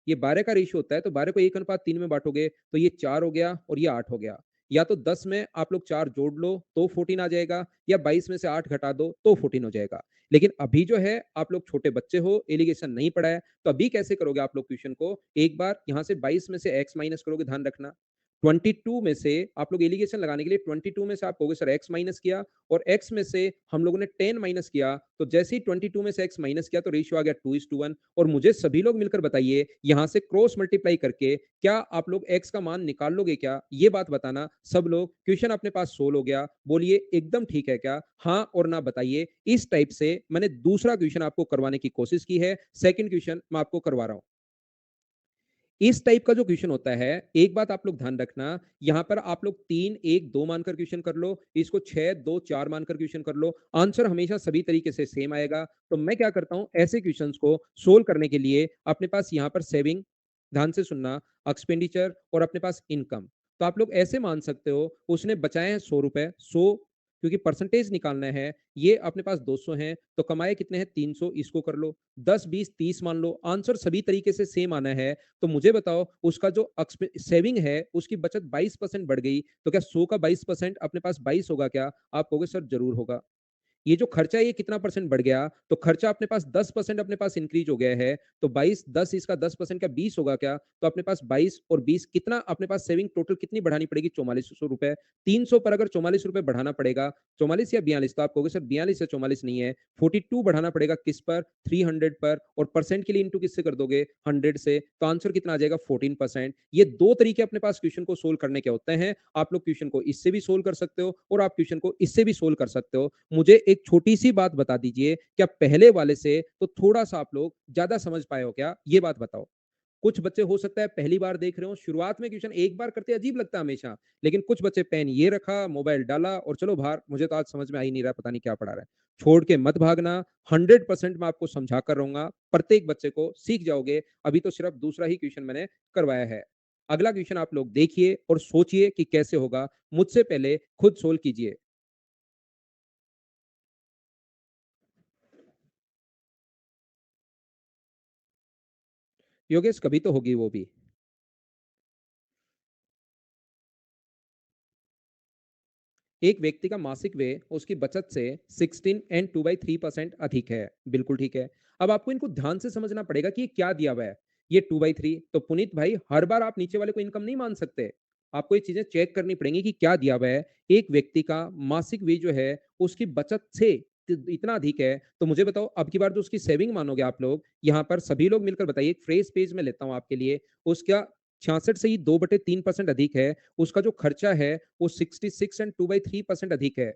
ये 12 का रेशियो होता है, तो 12 को 1:3 में बाँटोगे, तो ये 4 हो गया और ये 8 हो गया। या तो 10 में आप लोग 4 जोड़ लो, तो 14 आ जाएगा या 22 में से 8 घटा दो, तो 14 हो जाएगा। लेकिन अभी जो है, आप लोग छोटे बच्चे हो, एलिगेशन नहीं पढ़ा है, तो अभी कैसे करोगे आप लोग क्वेश्चन को? एक बार यहाँ से 22 में से x माइनस करोगे, ध्यान रखना। 22 में से आप लोग एलिगेशन लगाने के लिए 22 में से आप कहोगे सर x माइनस किया और x में से हम लोगों ने 10 माइनस किया, तो जैसे ही 22 में से x माइनस किया तो रेशियो आ गया 2:1 और मुझे सभी लोग मिलकर बताइए यहां से क्रॉस मल्टीप्लाई करके क्या आप लोग x का मान निकाल लोगे क्या? ये बात बताना। सब लोग क्वेश्चन अपने पास सोल्व हो गया, बोलिए एकदम ठीक है क्या? हाँ और ना बताइए। इस टाइप से मैंने दूसरा क्वेश्चन आपको करवाने की कोशिश की है, सेकंड क्वेश्चन मैं आपको करवा रहा हूं। इस टाइप का जो क्वेश्चन होता है, एक बात आप लोग ध्यान रखना, यहाँ पर आप लोग 3, 1, 2 मानकर क्वेश्चन कर लो, इसको 6, 2, 4 मानकर क्वेश्चन कर लो, आंसर हमेशा सभी तरीके से सेम आएगा। तो मैं क्या करता हूँ, ऐसे क्वेश्चंस को सोल्व करने के लिए अपने पास यहाँ पर सेविंग, ध्यान से सुनना, एक्सपेंडिचर और अपने पास इनकम। तो आप लोग ऐसे मान सकते हो, उसने बचाए हैं 100 रुपए, 100 क्योंकि परसेंटेज निकालना है, ये अपने पास 200 हैं, तो कमाए कितने हैं 300, इसको कर लो। 10, 20, 30 मान लो, आंसर सभी तरीके से सेम आना है। तो मुझे बताओ उसका जो सेविंग है उसकी बचत 22% बढ़ गई, तो क्या 100 का 22% अपने पास 22 होगा क्या? आप कहोगे सर जरूर होगा। ये जो खर्चा है ये कितना परसेंट बढ़ गया? तो खर्चा अपने पास 10% अपने पास इंक्रीज हो गया है। तो 22, 10 इसका 10% का 20 होगा क्या? तो अपने पास 22 और 20 कितना अपने पास सेविंग टोटल कितनी बढ़ानी पड़ेगी? 4400 रुपए। 300 पर अगर 44 रुपए बढ़ाना पड़ेगा, 44 या 42, तो आप कहोगे सर 42 या 44 नहीं है, 42 बढ़ाना पड़ेगा किस पर? 300 पर और परसेंट के लिए इंटू किससे कर दोगे? 100 से। तो आंसर कितना आ जाएगा? 14%। ये दो तरीके अपने पास क्वेश्चन को सोल्व करने के होते हैं। आप लोग क्वेश्चन को इससे भी सोल्व कर सकते हो और आप क्वेश्चन को इससे भी सोल्व कर सकते हो। मुझे एक छोटी-सी बात बता दीजिए, क्या पहले वाले से तो थोड़ा-सा आप लोग ज़्यादा समझ पाए हो क्या? ये बात बताओ। कुछ बच्चे हो सकता है पहली बार देख रहे हो, शुरुआत में क्वेश्चन एक बार करते अजीब लगता है हमेशा, लेकिन कुछ बच्चे पेन ये रखा, मोबाइल डाला और चलो बाहर, मुझे तो आज समझ में आ ही नहीं रहा, पता नहीं क्या पढ़ा रहा है। छोड़ के मत भागना, 100% मैं आपको समझा कर रहूँगा, प्रत्येक बच्चे को सीख जाओगे, अभी तो सिर्फ दूसरा ही क्वेश्चन मैंने करवाया है। अगला क्वेश्चन आप लोग देखिए और सोचिए कि कैसे होगा, मुझसे पहले खुद सोल्व कीजिए। योगेश कभी तो होगी वो भी। एक व्यक्ति का मासिक व्यय उसकी बचत से 16 एंड 2/3% अधिक है। बिल्कुल ठीक है। अब आपको इनको ध्यान से समझना पड़ेगा कि ये क्या दिया हुआ है। ये 2/3, तो पुनीत भाई हर बार आप नीचे वाले को इनकम नहीं मान सकते। आपको ये चीजें चेक करनी पड़ेंगी कि क्या दिया हुआ है। एक व्यक्ति का मासिक व्यय जो है उसकी बचत से इतना अधिक है, तो मुझे बताओ अब की बार जो उसकी सेविंग मानोगे आप लोग, यहाँ पर सभी लोग मिलकर बताइए, एक फ्रेश पेज में लेता हूं आपके लिए। उसका 66 से ही 2/3% अधिक है। उसका जो खर्चा है वो 66 एंड 2/3% अधिक है।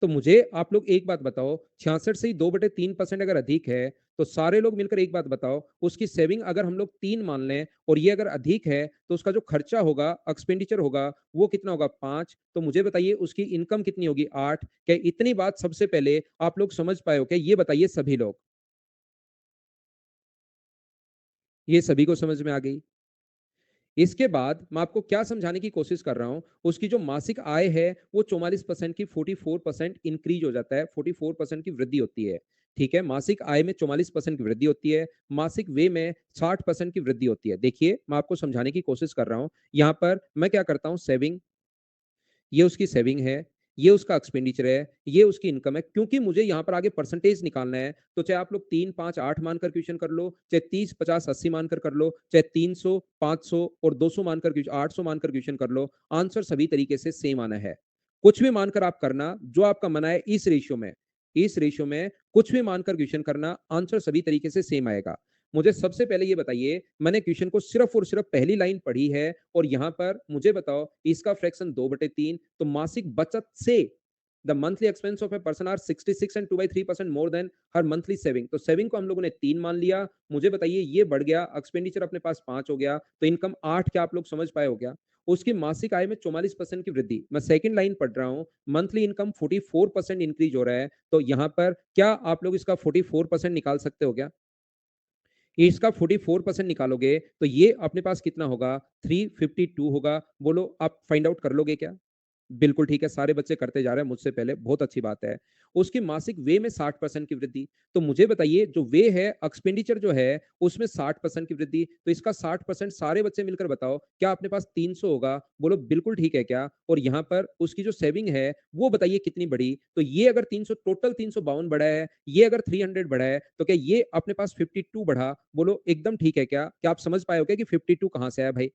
तो मुझे आप लोग एक बात बताओ, 66 से ही 2/3% अगर अधिक है, तो सारे लोग मिलकर एक बात बताओ, उसकी सेविंग अगर हम लोग 3 मान लें और ये अगर अधिक है, तो उसका जो खर्चा होगा, एक्सपेंडिचर होगा, वो कितना होगा? 5। तो मुझे बताइए उसकी इनकम कितनी होगी? 8। क्या इतनी बात सबसे पहले आप लोग समझ पाए हो क्या? ये बताइए सभी लोग। ये सभी को समझ में आ गई? इसके बाद मैं आपको क्या समझाने की कोशिश कर रहा हूं, उसकी जो मासिक आय है वो 44% की 44% इंक्रीज हो जाता है, 44% की वृद्धि होती है। ठीक है, मासिक आय में 44% की वृद्धि होती है, मासिक व्यय में 60% की वृद्धि होती है। देखिए मैं आपको समझाने की कोशिश कर रहा हूं। यहां पर मैं क्या करता हूं, सेविंग, ये उसकी सेविंग है, ये उसका एक्सपेंडिचर है, ये उसकी इनकम है। क्योंकि मुझे यहाँ पर आगे परसेंटेज निकालना है, तो चाहे आप लोग 3, 5, 8 मानकर क्वेश्चन कर लो, चाहे 30, 50, 80 मानकर कर लो, चाहे 300, 500 और 200 मानकर 800 मानकर क्वेश्चन कर लो, आंसर सभी तरीके से सेम आना है। कुछ भी मानकर आप करना, जो आपका मना है इस रेशियो में कुछ भी मानकर क्वेश्चन करना, आंसर सभी तरीके से सेम आएगा। मुझे सबसे पहले ये बताइए, मैंने क्वेश्चन को सिर्फ और सिर्फ पहली लाइन पढ़ी है और यहां पर मुझे बताओ इसका फ्रैक्शन 2/3, तो मासिक बचत से the monthly expense of a person are 66 and 2/3% more than her monthly saving. तो सेविंग को हम लोगों ने 3 मान लिया। मुझे बताइए ये बढ़ गया, एक्सपेंडिचर अपने पास 5 हो गया, तो इनकम 8। क्या आप लोग समझ पाए हो क्या? उसकी मासिक आय में 44% की वृद्धि। मैं सेकंड लाइन पढ़ रहा हूं, मंथली इनकम 44% इंक्रीज हो रहा है। तो यहां पर क्या आप लोग इसका 44% निकाल सकते हो क्या? इसका 44% निकालोगे तो ये अपने पास कितना होगा? 352 होगा। बोलो आप फाइंड आउट कर लोगे क्या? बिल्कुल ठीक है, सारे बच्चे करते जा रहे हैं मुझसे पहले, बहुत अच्छी बात है। उसकी मासिक व्यय में 60% की वृद्धि। तो मुझे बताइए जो व्यय है, एक्सपेंडिचर जो है, उसमें 60% की वृद्धि, तो इसका 60% सारे बच्चे मिलकर बताओ, क्या अपने पास 300 होगा? बोलो बिल्कुल ठीक है क्या? और यहाँ पर उसकी जो सेविंग है, वो बताइए कितनी बढ़ी? तो ये अगर 300 टोटल 352 बढ़ा है, ये अगर 300 बढ़ा है, तो क्या ये अपने पास 52 बढ़ा? बोलो एकदम ठीक है क्या? क्या आप समझ पाए हो क्या कि 52 कहाँ से आया भाई?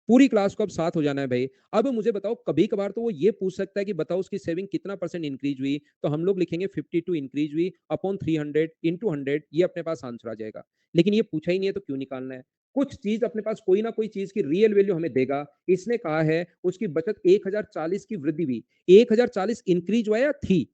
पूरी क्लास को अब साथ हो जाना है भई। अब मुझे बताओ कभी-कभार तो वो ये पूछ सकता है कि बताओ उसकी सेविंग कितना परसेंट इंक्रीज़ हुई? तो हम लोग लिखेंगे 52 इंक्रीज़ हुई अपॉन 300 इंटू 100 ये अपने पास आंसर आ जाएगा। लेकिन ये पूछा ही नहीं है तो क्यों निकालना है? कुछ चीज़ अपने पास कोई ना कोई चीज़ की रियल वैल्यू हमें देगा। इसने कहा है उसकी बचत 1040 की वृद्धि हुई। 1040 इंक्रीज़ हुआ या थी?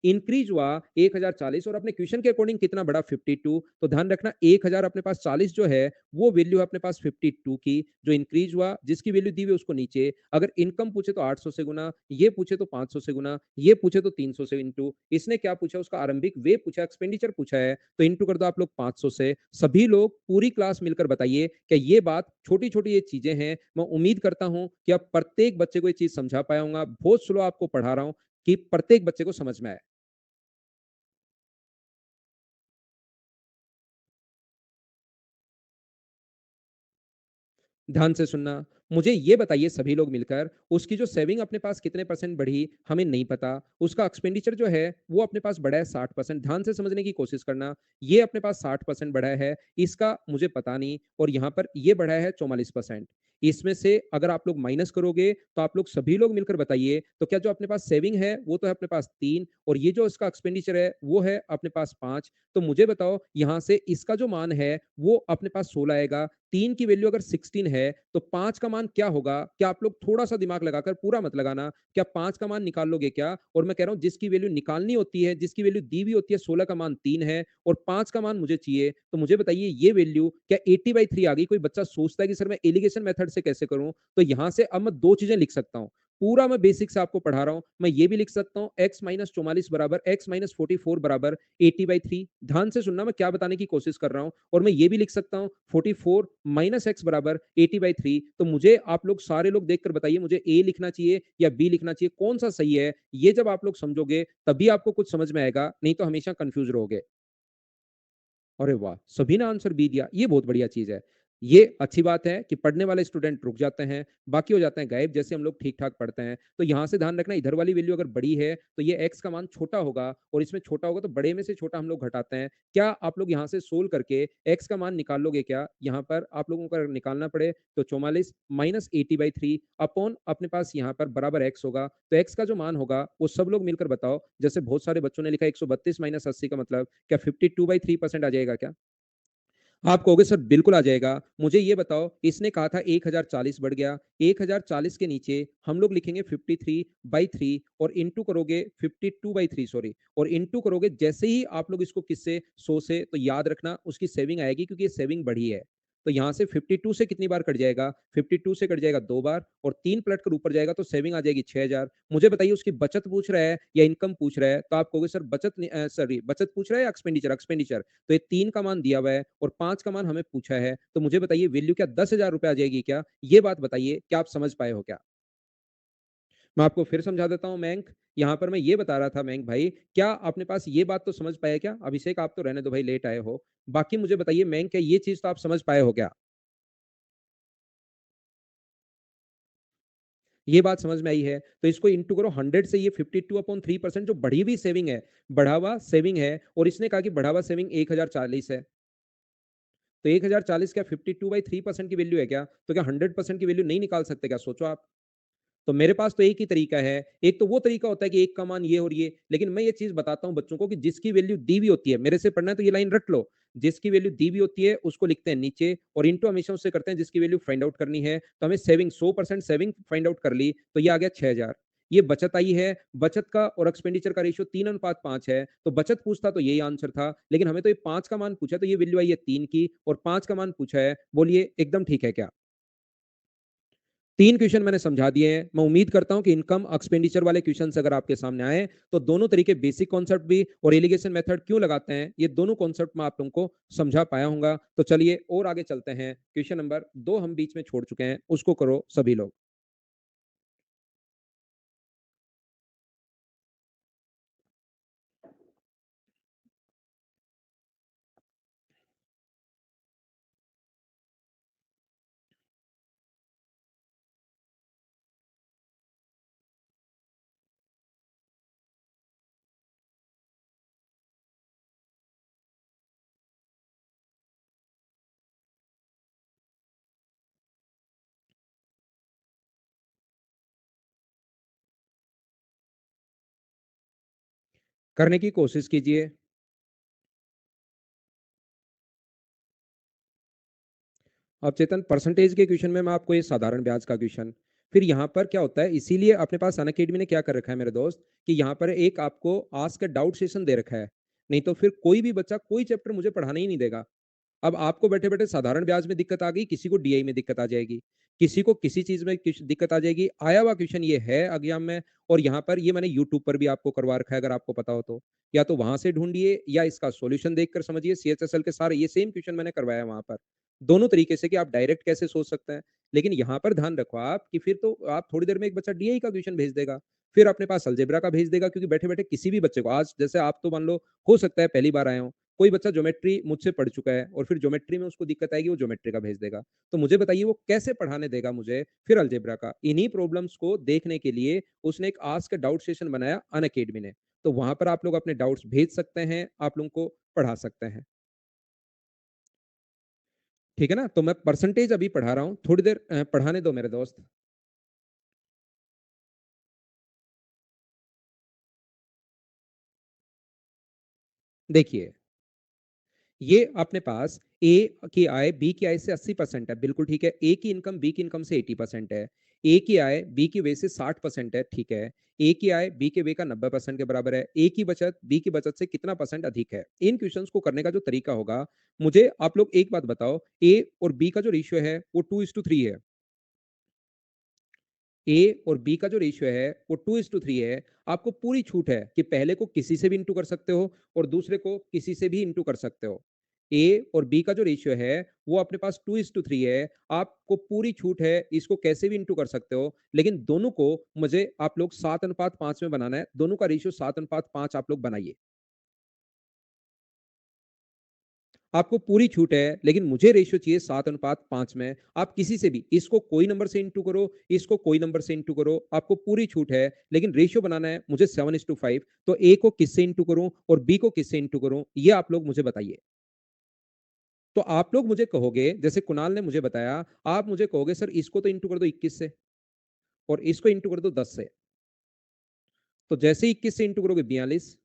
इंक्रीज़ हुआ 1040 और अपने क्वेश्चन के अकॉर्डिंग कितना बढ़ा 52 तो ध्यान रखना 1000 अपने पास 40 जो है वो वैल्यू है अपने पास 52 की जो इंक्रीज हुआ जिसकी वैल्यू दी हुई है उसको नीचे अगर इनकम पूछे तो 800 से गुना ये पूछे तो 500 से गुना ये पूछे तो 300 से इंटू इसने क्या पूछा उसका आरंभिक वे पूछा एक्सपेंडिचर पूछा है तो इंटू कर दो आप लोग 500 से सभी लोग पूरी क्लास मिलकर बताइए कि ये बात छोटी छोटी ये चीजें हैं मैं उम्मीद करता हूं कि अब प्रत्येक बच्चे को ये चीज समझा पाया हूँ बहुत स्लो आपको पढ़ा रहा हूँ कि प्रत्येक बच्चे को समझ में आए ध्यान से सुनना। मुझे ये बताइए सभी लोग मिलकर, उसकी जो सेविंग अपने पास कितने परसेंट बढ़ी, हमें नहीं पता। उसका एक्सपेंडिचर जो है, वो अपने पास बढ़ा है 60%। ध्यान से समझने की कोशिश करना। ये अपने पास 60% बढ़ा है, इसका मुझे पता नहीं और यहाँ पर ये बढ़ा है 44%। इसमें से अगर आप लोग माइनस करोगे, तो आप लोग सभी लोग मिलकर बताइए, तो क्या जो अपने पास सेविंग है, वो तो है अपने पास 3 और ये जो इसका एक्सपेंडिचर है, वो है अपने पास 5। तो मुझे बताओ, यहाँ से इसका जो मान है, वो अपने पास 16 आएगा। 3 की वैल्यू अगर 16 है, तो 5 का मान क्या होगा? क्या आप लोग थोड़ा-सा दिमाग लगाकर पूरा मत लगाना, क्या 5 का मान निकाल लोगे क्या? और मैं कह रहा हूँ जिसकी वैल्यू निकालनी होती है, जिसकी वैल्यू दी हुई होती है 16 का मान 3 है और 5 का मान मुझे चाहिए, तो मुझे बताइए ये वैल्यू क्या 80/3 आ गई? कोई बच्चा सोचता है कि सर मैं एलिगेशन मेथड से कैसे करूँ? तो यहाँ से अब मैं 2 चीज़ें लिख सकता हूँ। पूरा मैं बेसिक से आपको पढ़ा रहा हूँ। मैं ये भी लिख सकता हूँ x माइनस 44 बराबर x माइनस 44 बराबर 80/3 ध्यान से सुनना मैं क्या बताने की कोशिश कर रहा हूँ और मैं ये भी लिख सकता हूँ 44 माइनस एक्स बराबर 80/3 तो मुझे आप लोग सारे लोग देखकर बताइए मुझे ए लिखना चाहिए या बी लिखना चाहिए कौन सा सही है ये जब आप लोग समझोगे तभी आपको कुछ समझ में आएगा नहीं तो हमेशा कंफ्यूज रहोगे अरे वाह! सभी ने आंसर बी दिया, ये बहुत बढ़िया चीज़ है। ये अच्छी बात है कि पढ़ने वाले स्टूडेंट रुक जाते हैं, बाकी हो जाते हैं गायब, जैसे हम लोग ठीक-ठाक पढ़ते हैं। तो यहाँ से ध्यान रखना इधर वाली वैल्यू अगर बड़ी है, तो ये x का मान छोटा होगा और इसमें छोटा होगा तो बड़े में से छोटा हम लोग घटाते हैं। क्या आप लोग यहाँ से सोल्व करके x का मान निकाल लोगे क्या? यहाँ पर आप लोगों को अगर निकालना पड़े तो 44 माइनस 80/3 अपॉन अपने पास यहाँ पर बराबर x होगा। तो x का जो मान होगा, वो सब लोग मिलकर बताओ। जैसे बहुत सारे बच्चों ने लिखा 132 माइनस 80 का मतलब क्या 52/3% आ जाएगा क्या? आप कहोगे सर बिल्कुल आ जाएगा। मुझे ये बताओ इसने कहा था 1040 बढ़ गया। 1040 के नीचे हम लोग लिखेंगे 53/3 और इंटू करोगे 52/3 सॉरी और इंटू करोगे जैसे ही आप लोग इसको किससे 100 से तो याद रखना उसकी सेविंग आएगी क्योंकि ये सेविंग बढ़ी है। तो यहाँ से 52 से कितनी बार कट जाएगा? 52 से कट जाएगा 2 बार और 3 पलट कर ऊपर जाएगा तो सेविंग आ जाएगी 6000। मुझे बताइए उसकी बचत पूछ रहा है या इनकम पूछ रहा है? तो आप कहोगे सर सॉरी बचत पूछ रहा है या एक्सपेंडिचर? एक्सपेंडिचर। तो ये 3 का मान दिया हुआ है और 5 का मान हमें पूछा है, तो मुझे बताइए वैल्यू क्या 10,000 रुपए आ जाएगी क्या? ये बात बताइए, क्या आप समझ पाए हो क्या? मैं आपको फिर समझा देता हूँ मयंक, यहाँ पर मैं ये बता रहा था मयंक भाई, क्या आपने पास ये बात तो समझ पाए क्या? अभिषेक आप तो रहने दो भाई लेट आए हो। बाकी मुझे बताइए मयंक क्या ये चीज़ तो आप समझ पाए हो क्या? ये बात समझ में आई है, तो इसको इंटू करो 100 से ये 52/3% जो बढ़ी हुई सेविंग है, बढ़ा हुआ सेविंग है और इसने कहा कि बढ़ा हुआ सेविंग 1040 है। तो 1040 क्या 52/3% की वैल्यू है क्या? तो क्या 100% की वैल्यू नहीं निकाल सकते क्या? सोचो आप। तो मेरे पास तो एक ही तरीका है। एक तो वो तरीका होता है कि एक का मान ये और ये, लेकिन मैं ये चीज़ बताता हूँ बच्चों को कि जिसकी वैल्यू दी हुई होती है, मेरे से पढ़ना है तो ये लाइन रट लो। जिसकी वैल्यू दी हुई होती है, उसको लिखते हैं नीचे और इंटू हमेशा उससे करते हैं जिसकी वैल्यू फाइंड आउट करनी है। तो हमें सेविंग 100% सेविंग फाइंड आउट कर ली, तो ये आ गया 6000। ये बचत आई है, बचत का और एक्सपेंडिचर का रेशियो 3:5 है, तो बचत पूछता तो यही आंसर था, लेकिन हमें तो ये 5 का मान पूछा, तो ये वैल्यू आई है 3 की और 5 का मान पूछा है। बोलिए एकदम ठीक है क्या? 3 क्वेश्चन मैंने समझा दिए हैं। मैं उम्मीद करता हूं कि इनकम एक्सपेंडिचर वाले क्वेश्चंस अगर आपके सामने आए तो दोनों तरीके बेसिक कॉन्सेप्ट भी और एलिगेशन मेथड क्यों लगाते हैं ये दोनों कॉन्सेप्ट मैं आप लोगों को समझा पाया हूंगा तो चलिए और आगे चलते हैं क्वेश्चन नंबर 2 हम बीच में छोड़ चुके हैं उसको करो सभी लोग करने की कोशिश कीजिए। अब चेतन परसेंटेज के क्वेश्चन में मैं आपको ये साधारण ब्याज का क्वेश्चन, फिर यहाँ पर क्या होता है, इसीलिए अपने पास अनअकैडमी ने क्या कर रखा है मेरे दोस्त, कि यहाँ पर एक आपको आस्क डाउट सेशन दे रखा है। नहीं तो फिर कोई भी बच्चा कोई चैप्टर मुझे पढ़ाने ही नहीं देगा। अब आपको बैठे-बैठे साधारण ब्याज में दिक्कत आ गई, किसी को डीआई में दिक्कत आ जाएगी, किसी को किसी चीज़ में किश दिक्कत आ जाएगी। आया हुआ क्वेश्चन ये है एग्जाम में, और यहाँ पर ये मैंने यूट्यूब पर भी आपको करवा रखा है अगर आपको पता हो तो। या तो वहाँ से ढूँढिए या इसका सॉल्यूशन देखकर समझिए, सीएचएसएल के सारे ये सेम क्वेश्चन मैंने करवाया है वहाँ पर। दोनों तरीके से कि आप डायरेक्ट कैसे सोच सकते हैं। लेकिन यहाँ पर ध्यान रखो आप कि फिर तो आप थोड़ी देर में एक बच्चा डीआई का क्वेश्चन भेज देगा, फिर अपने पास अलजेब्रा का भेज देगा, क्योंकि बैठे-बैठे किसी भी बच्चे को आज जैसे आप तो मान लो हो सकता है पहली बार आए हों, कोई बच्चा ज्योमेट्री मुझसे पढ़ चुका है और फिर ज्योमेट्री में उसको दिक्कत आएगी, वो ज्योमेट्री का भेज देगा। तो मुझे बताइए वो कैसे पढ़ाने देगा मुझे फिर अलजेब्रा का? इन्हीं प्रॉब्लम्स को देखने के लिए उसने एक आस्क डाउट सेशन बनाया अनअकैडमी ने। तो वहाँ पर आप लोग अपने डाउट्स भेज सकते हैं, आप लोगों को पढ़ा सकते हैं। ठीक है ना? तो मैं परसेंटेज अभी पढ़ा रहा हूँ, थोड़ी देर पढ़ाने दो मेरे दोस्त। देखिए, ये अपने पास ए की आय बी की आय से 80% है, बिल्कुल ठीक है। ए की इनकम बी की इनकम से 80% है। ए की आय बी की वे से 60% है, ठीक है। ए की आय बी के वे का 90% के बराबर है। ए की बचत बी की बचत से कितना परसेंट अधिक है? इन क्वेश्चंस को करने का जो तरीका होगा, मुझे आप लोग एक बात बताओ, ए और बी का जो रेशियो है वो 2:3 है। ए और बी का जो रेशियो है वो 2:3 है। आपको पूरी छूट है कि पहले को किसी से भी इंटू कर सकते हो और दूसरे को किसी से भी इंटू कर सकते हो। ए और बी का जो रेशियो है वो अपने पास 2:3 है। आपको पूरी छूट है, इसको कैसे भी इंटू कर सकते हो, लेकिन दोनों को मुझे आप लोग 7:5 में बनाना है। दोनों का रेशियो 7:5 आप लोग बनाइए। आपको पूरी छूट है, लेकिन मुझे रेशियो चाहिए 7:5 में। आप किसी से भी इसको कोई नंबर से इंटू करो, इसको कोई नंबर से इंटू करो, आपको पूरी छूट है, लेकिन रेशियो बनाना है मुझे 7:5। तो ए को किससे इंटू करूं और बी को किससे इंटू करूं, ये आप लोग मुझे बताइए। तो आप लोग मुझे कहोगे, जैसे कुणाल ने मुझे बताया, आप मुझे कहोगे सर इसको तो इंटू कर दो 21 से और इसको इंटू कर दो 10 से। तो जैसे ही 21 से इंटू करोगे 42,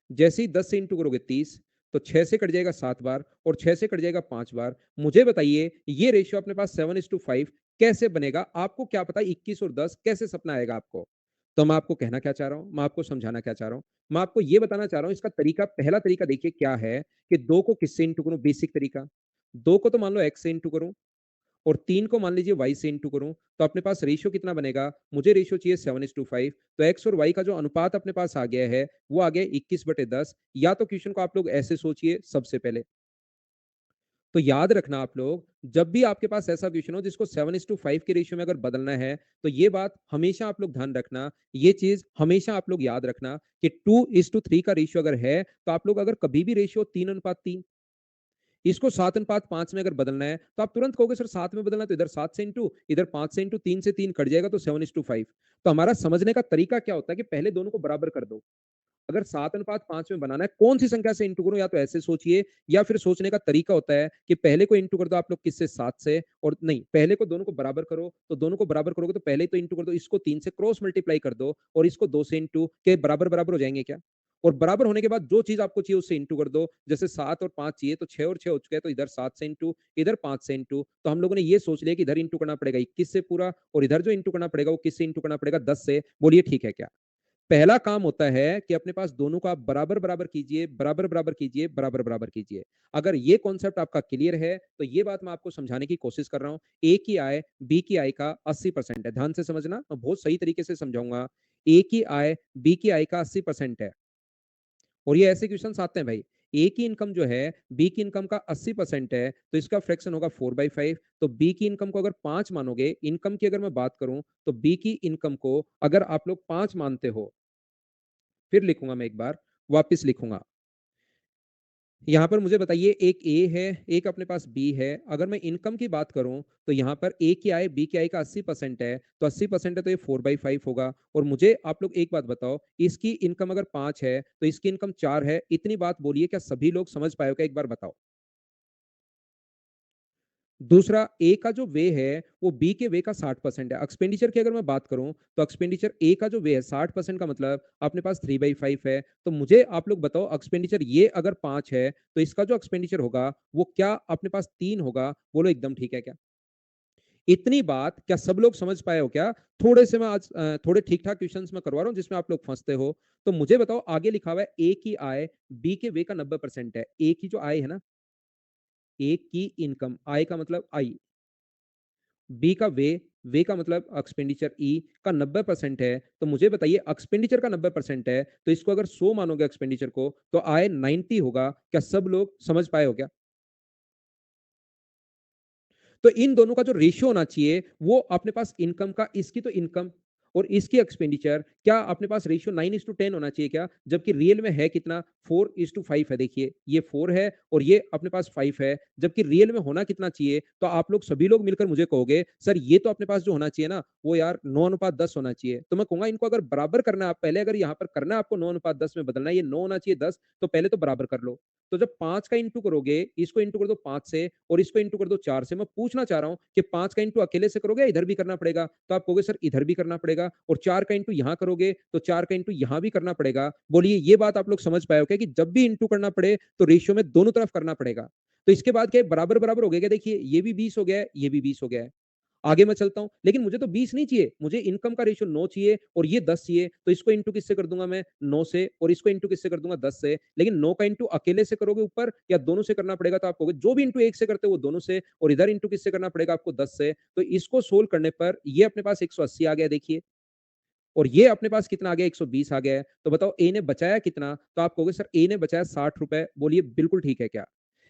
जैसे ही 10 से इंटू करोगे 30, तो 6 से कट जाएगा 7 बार और 6 से कट जाएगा 5 बार। मुझे बताइए ये रेशियो अपने पास 7:5 कैसे बनेगा? आपको क्या पता 21 और 10 कैसे सपना आएगा आपको? तो मैं आपको कहना क्या चाह रहा हूँ, मैं आपको समझाना क्या चाह रहा हूँ, मैं आपको ये बताना चाह रहा हूँ, इसका तरीका, पहला तरीका देखिए क्या है कि 2 को किससे इंटू करूँ, बेसिक तरीका। 2 को तो मान लो x से इंटू करूँ और 3 को मान लीजिए y से इंटू करूं, तो अपने पास रेशियो कितना बनेगा? मुझे रेशियो चाहिए 7:5। तो x और y का जो अनुपात अपने पास आ गया है वो आ गया 21/10। या तो क्वेश्चन को आप लोग ऐसे सोचिए सबसे पहले, तो याद रखना आप लोग, जब भी आपके पास ऐसा क्वेश्चन हो जिसको 7:5 के रेशियो में अगर बदलना है, तो ये बात हमेशा आप लोग ध्यान रखना, ये चीज हमेशा आप लोग याद रखना कि 2:3 का रेशियो अगर है, तो आप लोग अगर कभी भी रेशियो 3:3, इसको 7:5 में अगर बदलना है, तो आप तुरंत कहोगे सर 7 में बदलना है, तो इधर 7 से इंटू, इधर 5 से इंटू, 3 से 3 कट जाएगा, तो 7:5। तो हमारा समझने का तरीका क्या होता है कि पहले दोनों को बराबर कर दो। अगर 7:5 में बनाना है, कौन सी संख्या से इंटू करूं, या तो ऐसे सोचिए, या फिर सोचने का तरीका होता है कि पहले को इंटू कर दो आप लोग किससे, 7 से, और नहीं, पहले को दोनों को बराबर करो, तो दोनों को बराबर करोगे तो पहले तो इंटू कर दो, इसको 3 से क्रॉस मल्टीप्लाई कर दो और इसको 2 से इंटू के बराबर बराबर हो जाएंगे क्या? और बराबर होने के बाद जो चीज आपको चाहिए उससे इंटू कर दो। जैसे 7 और 5 चाहिए तो 6 और 6 हो चुके हैं, तो इधर 7 से इंटू, इधर 5 से इंटू। तो हम लोगों ने ये सोच लिया कि इधर इंटू करना पड़ेगा 21 से पूरा, और इधर जो इंटू करना पड़ेगा वो किससे इंटू करना पड़ेगा, 10 से। बोलिए ठीक है क्या? पहला काम होता है कि अपने पास दोनों का बराबर बराबर कीजिए, बराबर बराबर कीजिए, बराबर बराबर कीजिए। अगर ये कॉन्सेप्ट आपका क्लियर है, तो ये बात मैं आपको समझाने की कोशिश कर रहा हूं। ए की आय बी की आय का 80% है, ध्यान से समझना, मैं बहुत सही तरीके से समझाऊंगा। ए की आय बी की आय का 80% है, और ये ऐसे क्वेश्चन आते हैं भाई। ए की इनकम जो है बी की इनकम का 80% है, तो इसका फ्रैक्शन होगा 4/5। तो बी की इनकम को अगर 5 मानोगे, इनकम की अगर मैं बात करूं, तो बी की इनकम को अगर आप लोग 5 मानते हो, फिर लिखूंगा मैं एक बार, वापस लिखूंगा। यहाँ पर मुझे बताइए, एक ए है, एक अपने पास बी है। अगर मैं इनकम की बात करूं, तो यहाँ पर ए की आय बी की आय का 80% है, तो 80% है तो ये 4/5 होगा। और मुझे आप लोग एक बात बताओ, इसकी इनकम अगर 5 है तो इसकी इनकम 4 है। इतनी बात बोलिए, क्या सभी लोग समझ पाए हो क्या? एक बार बताओ। दूसरा ए का जो वे है, वो बी के वे का 60% है। एक्सपेंडिचर की अगर मैं बात करूँ, तो एक्सपेंडिचर ए का जो वे है 60% का मतलब अपने पास 3/5 है। तो मुझे आप लोग बताओ एक्सपेंडिचर ये अगर 5 है, तो इसका जो एक्सपेंडिचर होगा, वो क्या अपने पास 3 होगा? बोलो एकदम ठीक है क्या? इतनी बात क्या सब लोग समझ पाए हो क्या? थोड़े से मैं आज थोड़े ठीक-ठाक क्वेश्चंस मैं करवा रहा हूँ जिसमें आप लोग फँसते हो। तो मुझे बताओ आगे लिखा हुआ है ए की आय बी के वे का 90% है। ए की जो आय है ना, ए की इनकम, आय का मतलब आई, बी का वे का मतलब एक्सपेंडिचर ई का 90% है। तो मुझे बताइए एक्सपेंडिचर का 90% है, तो इसको अगर 100 मानोगे एक्सपेंडिचर को, तो आय 90 होगा। क्या सब लोग समझ पाए हो क्या? तो इन दोनों का जो रेशियो होना चाहिए वो अपने पास इनकम का, इसकी तो इनकम और इसकी एक्सपेंडिचर, क्या अपने पास रेशियो 9:10 होना चाहिए क्या? जबकि रियल में है कितना? 4:5 है। देखिए ये 4 है और ये अपने पास 5 है, जबकि रियल में होना कितना चाहिए? तो आप लोग सभी लोग मिलकर मुझे कहोगे सर ये तो अपने पास जो होना चाहिए ना, वो यार 9:10 होना चाहिए। तो मैं कहूंगा इनको अगर बराबर करना है, आप पहले अगर यहाँ पर करना है आपको 9:10 में बदलना है, ये 9 होना चाहिए 10, तो पहले तो बराबर कर लो। तो जब 5 का इंटू करोगे, इसको इंटू कर दो 5 से और इसको इंटू कर दो 4 से। मैं पूछना चाह रहा हूँ कि 5 का इंटू अकेले से करोगे या इधर भी करना पड़ेगा? तो आप कहोगे सर इधर भी करना पड़ेगा, और 4 का इंटू यहाँ करोगे तो 4 का इंटू यहाँ भी करना पड़ेगा। बोलिए ये बात आप लोग समझ पाए हो क्या कि जब भी इंटू करना पड़े तो रेशियो में दोनों तरफ करना पड़ेगा। तो इसके बाद क्या है, बराबर-बराबर हो गया क्या? देखिए ये भी 20 हो गया है, ये भी 20 हो गया है। आगे मैं चलता हूँ, लेकिन मुझे तो 20 नहीं चाहिए, मुझे इनकम का रेशियो 9 चाहिए और ये 10 चाहिए। तो इसको इंटू किससे कर दूंगा मैं? 9 से, और इसको इंटू किससे कर दूंगा? 10 से। लेकिन 9 का इंटू अकेले से करोगे ऊपर या दोनों से करना पड़ेगा? तो आप कहोगे जो भी इंटू एक से करते हो वो दोनों से, और इधर इंटू किससे करना पड़ेगा आपको? 10 से। तो इसको सोल्व करने पर ये अपने पास 180 आ गया देखिए, और ये अपने पास कितना आ गया? 120 आ गया है। तो बताओ ए ने बचाया कितना? तो आप कहोगे सर ए ने बचाया 60 रुपए। बोलिए बिल्कुल ठीक है क्या?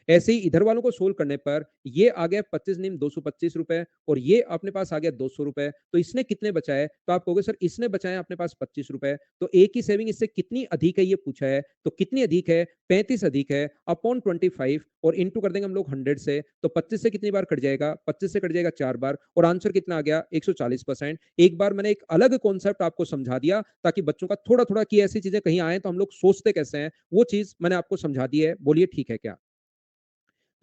ऐसे ही इधर वालों को सोल्व करने पर ये आ गया 25 निम 225 रुपए, और ये अपने पास आ गया 200 रुपए। तो इसने कितने बचाए? तो आप कहोगे सर इसने बचाए अपने पास 25 रुपए। तो ए की सेविंग इससे कितनी अधिक है ये पूछा है, तो कितनी अधिक है? 35 अधिक है अपॉन 25, और इंटू कर देंगे हम लोग 100 से। तो 25 से कितनी बार कट जाएगा? 25 से कट जाएगा 4 बार, और आंसर कितना आ गया? 140%। एक बार मैंने एक अलग कॉन्सेप्ट आपको समझा दिया ताकि बच्चों का थोड़ा-थोड़ा कि ऐसी चीजें कहीं आए तो हम लोग सोचते कैसे हैं, वो चीज मैंने आपको समझा दी है। बोलिए ठीक है क्या?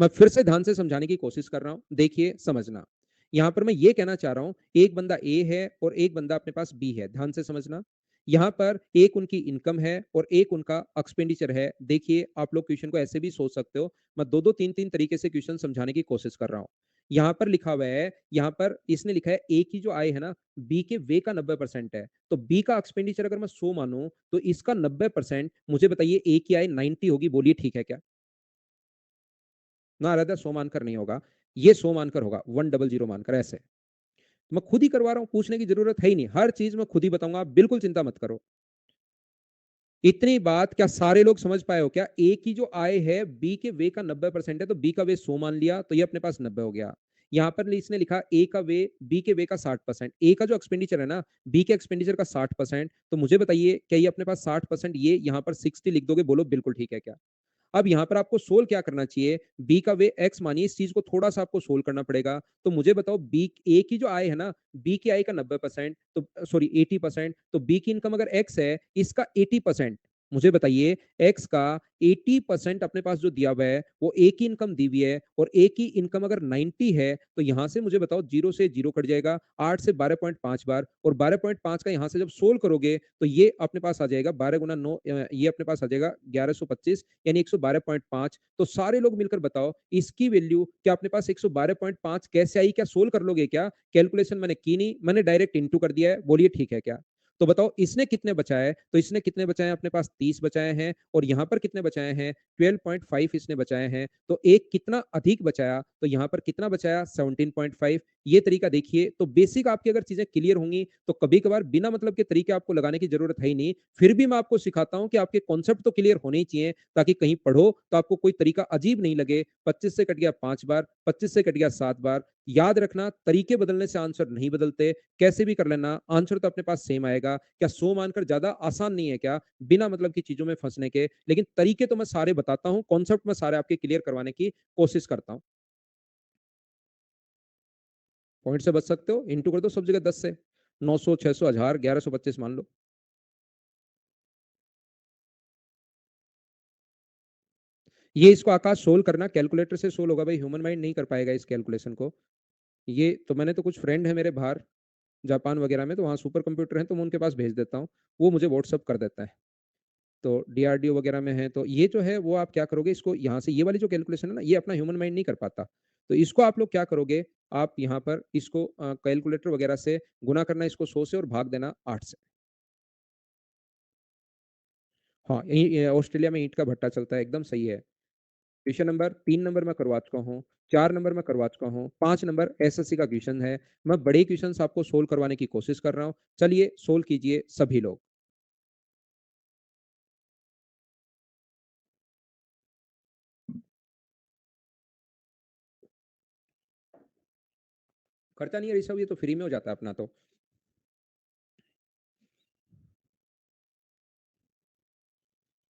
मैं फिर से ध्यान से समझाने की कोशिश कर रहा हूं, देखिए समझना। यहां पर मैं ये कहना चाह रहा हूं, एक बंदा ए है और एक बंदा अपने पास बी है, ध्यान से समझना। यहां पर एक उनकी इनकम है और एक उनका एक्सपेंडिचर है। देखिए आप लोग क्वेश्चन को ऐसे भी सोच सकते हो, मैं दो दो तीन तीन तरीके से क्वेश्चन समझाने की कोशिश कर रहा हूं। यहां पर लिखा हुआ है, यहां पर इसने लिखा है ए की जो आय है ना, बी के वे का 90% है। तो बी का एक्सपेंडिचर अगर मैं 100 मानूं, तो इसका 90%, मुझे बताइए ए की आय 90 होगी। बोलिए ठीक है क्या? ना रहता 100 मानकर नहीं होगा, ये 100 मानकर होगा, 100 मानकर ऐसे। तो मैं खुद ही करवा रहा हूं, पूछने की जरूरत है ही नहीं, हर चीज मैं खुद ही बताऊंगा, आप बिल्कुल चिंता मत करो। इतनी बात क्या सारे लोग समझ पाए हो क्या? ए की जो आय है बी के वे का 90% है, तो बी का वे 100 मान लिया, तो ये अपने पास 90 हो गया। यहां पर इसने लिखा ए का वे बी के वे का 60%, ए का जो एक्सपेंडिचर है ना, बी के एक्सपेंडिचर का 60%। तो मुझे बताइए क्या ये अपने पास 60%, ये यहां पर 60 लिख दोगे? बोलो बिल्कुल ठीक है क्या? अब यहाँ पर आपको सोल्व क्या करना चाहिए? बी का वे एक्स मानिए, इस चीज को थोड़ा सा आपको सोल्व करना पड़ेगा। तो मुझे बताओ बी ए की जो आय है ना, बी की आय का 90%, तो सॉरी 80%, तो बी की इनकम अगर एक्स है, इसका 80%, मुझे बताइए एक्स का 80% अपने पास जो दिया हुआ है वो ए की इनकम दी हुई है, और ए की इनकम अगर 90 है, तो यहां से मुझे बताओ जीरो से जीरो कट जाएगा, 8 से 12.5 बार, और 12.5 का यहां से जब सोल्व करोगे तो ये अपने पास आ जाएगा 12 गुना 9, ये अपने पास आ जाएगा 1125, यानी 112.5। तो सारे लोग मिलकर बताओ इसकी वैल्यू क्या अपने पास 112.5 कैसे आई? क्या सोल्व कर लोगे क्या? कैलकुलेशन मैंने की नहीं, मैंने डायरेक्ट इंटू कर दिया है। बोलिए ठीक है क्या? तो बताओ इसने कितने बचाए? तो इसने कितने बचाए? अपने पास 30 बचाए हैं, और यहां पर कितने बचाए हैं? 12.5 इसने बचाए हैं। तो एक कितना अधिक बचाया? तो यहां पर कितना बचाया? 17.5। ये तरीका देखिए, तो बेसिक आपकी अगर चीजें क्लियर होंगी तो कभी कभार बिना मतलब के तरीके आपको लगाने की जरूरत है ही नहीं। फिर भी मैं आपको सिखाता हूं कि आपके कॉन्सेप्ट तो क्लियर होने ही चाहिए, ताकि कहीं पढ़ो तो आपको कोई तरीका अजीब नहीं लगे। 25 से कट गया 5 बार, 25 से कट गया 7 बार। याद रखना तरीके बदलने से आंसर नहीं बदलते, कैसे भी कर लेना आंसर तो अपने पास सेम आएगा। क्या 100 मानकर ज्यादा आसान नहीं है क्या बिना मतलब की चीजों में फंसने के? लेकिन तरीके तो मैं सारे बताता हूं, कॉन्सेप्ट में सारे आपके क्लियर करवाने की कोशिश करता हूं। पॉइंट से बच सकते हो, इंटू कर दो सब जगह 10 से। 900, 600, 1000, 1125 मान लो। ये इसको आकाश सोल्व करना कैलकुलेटर से सोल्व होगा भाई, ह्यूमन माइंड नहीं कर पाएगा इस कैलकुलेशन को। ये तो मैंने तो कुछ फ्रेंड है मेरे बाहर जापान वगैरह में, तो वहाँ सुपर कंप्यूटर है, तो मैं उनके पास भेज देता हूँ, वो मुझे व्हाट्सअप कर देता है। तो डीआरडीओ वगैरह में है, तो ये जो है वो आप क्या करोगे, इसको यहाँ से ये वाली जो कैलकुलेशन है ना, ये अपना ह्यूमन माइंड नहीं कर पाता। तो इसको आप लोग क्या करोगे, आप यहाँ पर इसको कैलकुलेटर वगैरह से गुना करना इसको 100 से और भाग देना 8 से। हाँ, यही ऑस्ट्रेलिया में ईंट का भट्टा चलता है, एकदम सही है। क्वेश्चन नंबर 3 नंबर मैं करवा चुका हूँ, 4 नंबर मैं करवा चुका हूँ, 5 नंबर एसएससी का क्वेश्चन है। मैं बड़े क्वेश्चंस आपको सोल्व करवाने की कोशिश कर रहा हूँ। चलिए सोल्व कीजिए सभी लोग। खर्चा नहीं है ऋषभ, ये तो फ्री में हो जाता है अपना तो।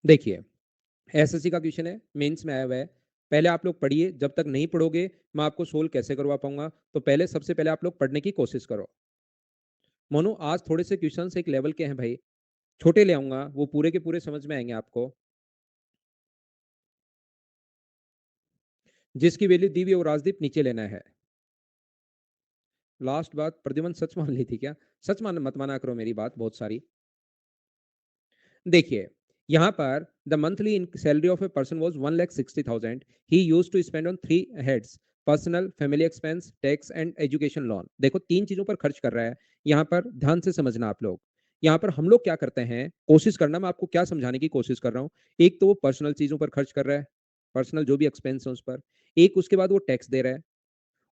देखिए, एसएससी का क्वेश्चन है, मेंस में आया हुआ है। पहले आप लोग पढ़िए, जब तक नहीं पढ़ोगे मैं आपको सोल्व कैसे करवा पाऊंगा। तो पहले सबसे पहले आप लोग पढ़ने की कोशिश करो। मोनू, आज थोड़े से क्वेश्चंस एक लेवल के हैं भाई, छोटे ले आऊंगा, वो पूरे के पूरे समझ में आएंगे आपको। जिसकी वैल्यू दी हुई है वो राजदीप नीचे लेना है। लास्ट बात प्रद्युमन सच मान ली थी क्या? सच मान मत माना करो मेरी बात बहुत सारी। देखिए, यहाँ पर the monthly salary of a person was 1,60,000। He used to spend on three heads: personal, family expense, tax and education loan. देखो, तीन चीजों पर खर्च कर रहा है। यहाँ पर ध्यान से समझना आप लोग। यहाँ पर हम लोग क्या करते हैं, कोशिश करना, मैं आपको क्या समझाने की कोशिश कर रहा हूँ। एक तो वो पर्सनल चीजों पर खर्च कर रहा है, पर्सनल जो भी एक्सपेंस है उस पर। एक उसके बाद वो टैक्स दे रहा है,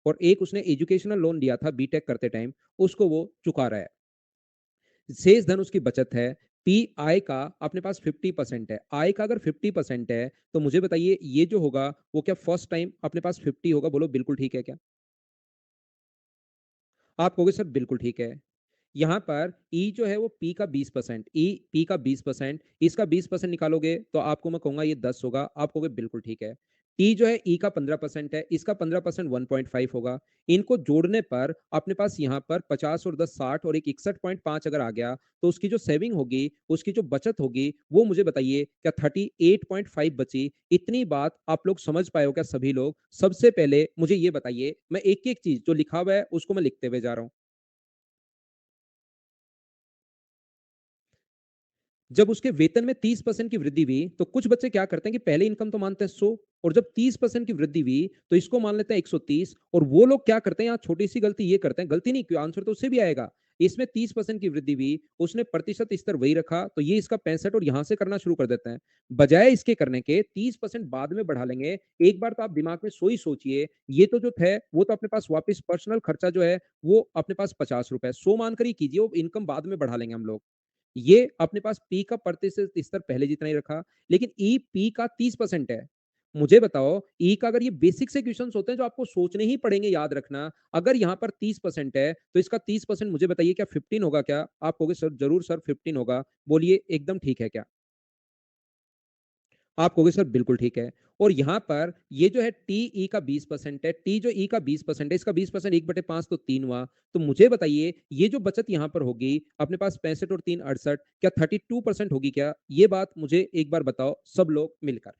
और एक उसने एजुकेशनल लोन लिया था बीटेक करते टाइम, उसको वो चुका रहा है। शेष धन उसकी बचत है। पी आय का अपने पास 50% है। आय का अगर 50% है, तो मुझे बताइए ये जो होगा वो क्या फर्स्ट टाइम अपने पास 50 होगा? बोलो बिल्कुल ठीक है क्या? आप कहोगे सर बिल्कुल ठीक है। यहाँ पर ई जो है वो पी का 20%, ई पी का 20%, इसका 20% निकालोगे तो आपको मैं कहूंगा ये 10 होगा, आप कहोगे बिल्कुल ठीक है। टी जो है ई का 15% है, इसका 15% 1.5 होगा। इनको जोड़ने पर अपने पास यहाँ पर 50 और 10 60 और एक 61.5 अगर आ गया, तो उसकी जो सेविंग होगी, उसकी जो बचत होगी, वो मुझे बताइए क्या 38.5 बची? इतनी बात आप लोग समझ पाए हो क्या सभी लोग? सबसे पहले मुझे ये बताइए, मैं एक एक चीज जो लिखा हुआ है उसको मैं लिखते हुए जा रहा हूँ। जब उसके वेतन में 30% की वृद्धि हुई, तो कुछ बच्चे क्या करते हैं कि पहले इनकम तो मानते हैं 100, और जब 30% की वृद्धि हुई तो इसको मान लेते हैं 130। और वो लोग क्या करते हैं, यहाँ छोटी सी गलती ये करते हैं, गलती नहीं, क्यों, आंसर तो उससे भी आएगा। इसमें 30% की वृद्धि हुई, उसने प्रतिशत स्तर वही रखा, तो ये इसका 65 और यहां से करना शुरू कर देते हैं। बजाय इसके करने के 30% बाद में बढ़ा लेंगे। एक बार तो आप दिमाग में सो ही सोचिए, ये तो जो है वो तो अपने पास वापस पर्सनल खर्चा जो है वो अपने पास 50 रुपए 100 मानकर ही कीजिए, वो इनकम बाद में बढ़ा लेंगे हम लोग। ये अपने पास पी का प्रतिशत स्तर पहले जितना ही रखा, लेकिन ई पी का 30% है। मुझे बताओ, ई का अगर ये बेसिक से क्वेश्चन होते हैं जो आपको सोचने ही पड़ेंगे याद रखना, अगर यहाँ पर 30% है तो इसका 30% मुझे बताइए क्या 15 होगा क्या? आप कहोगे सर जरूर सर 15 होगा। बोलिए एकदम ठीक है क्या? आप कहोगे सर बिल्कुल ठीक है। और यहां पर ये जो है टी ई का 20% है, टी जो ई का 20% है, इसका 20% 1/5 तो 3 हुआ। तो मुझे बताइए ये जो बचत यहां पर होगी अपने पास 65 और 3 68, क्या 32% होगी क्या? ये बात मुझे एक बार बताओ सब लोग मिलकर।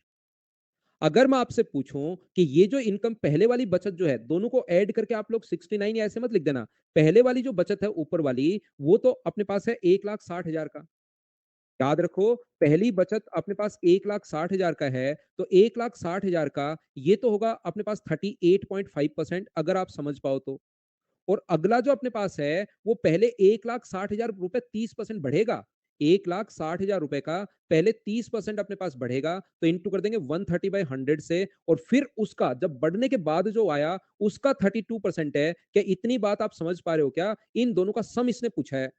अगर मैं आपसे पूछूं कि ये जो इनकम पहले वाली बचत जो है, दोनों को ऐड करके आप लोग 69 या ऐसे मत लिख देना। पहले वाली जो बचत है ऊपर वाली, वो तो अपने पास है 1,60,000 का। याद रखो, पहली बचत अपने पास 1,60,000 का है, तो 1,60,000 का ये तो होगा अपने पास 38.5%, अगर आप समझ पाओ तो। और अगला जो अपने पास है वो पहले 1,60,000 रुपए 30% बढ़ेगा। 1,60,000 रुपए का पहले 30% अपने पास बढ़ेगा, तो इंटू कर देंगे 130/100 से, और फिर उसका जब बढ़ने के बाद जो आया उसका 32% है। क्या इतनी बात आप समझ पा रहे हो क्या? इन दोनों का सम इसने पूछा है।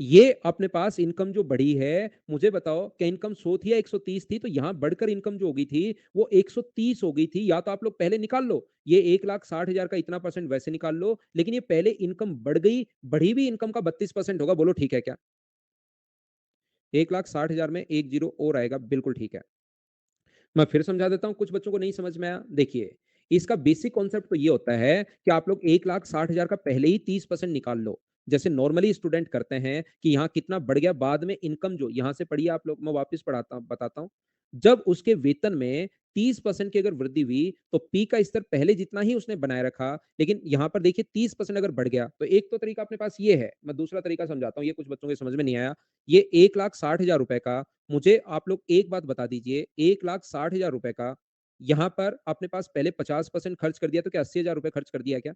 ये अपने पास इनकम जो बढ़ी है, मुझे बताओ क्या इनकम 100 थी या 130 थी? तो यहां बढ़कर इनकम जो होगी थी वो 130 हो गई थी। या तो आप लोग पहले निकाल लो, ये 1,60,000 का इतना परसेंट वैसे निकाल लो, लेकिन ये पहले इनकम बढ़ गई, बढ़ी हुई इनकम का 32% होगा। बोलो ठीक है क्या? 1,60,000 में एक जीरो और आएगा, बिल्कुल ठीक है। मैं फिर समझा देता हूं, कुछ बच्चों को नहीं समझ में आया। देखिए, इसका बेसिक कॉन्सेप्ट तो ये होता है कि आप लोग 1,60,000 का पहले ही 30% निकाल लो। जैसे नॉर्मली स्टूडेंट करते हैं कि यहाँ कितना बढ़ गया, बाद में इनकम जो यहाँ से पढ़िए आप लोग, मैं वापस पढ़ाता बताता हूँ। जब उसके वेतन में 30% की अगर वृद्धि हुई, तो पी का स्तर पहले जितना ही उसने बनाए रखा, लेकिन यहाँ पर देखिए 30% अगर बढ़ गया, तो एक तो तरीका अपने पास ये है, मैं दूसरा तरीका समझाता हूँ, ये कुछ बच्चों के समझ में नहीं आया। ये 1,60,000 रुपए का, मुझे आप लोग एक बात बता दीजिए, 1,60,000 रुपए का, यहाँ पर आपने पास पहले 50% खर्च कर दिया, तो क्या 80,000 रुपए खर्च कर दिया क्या?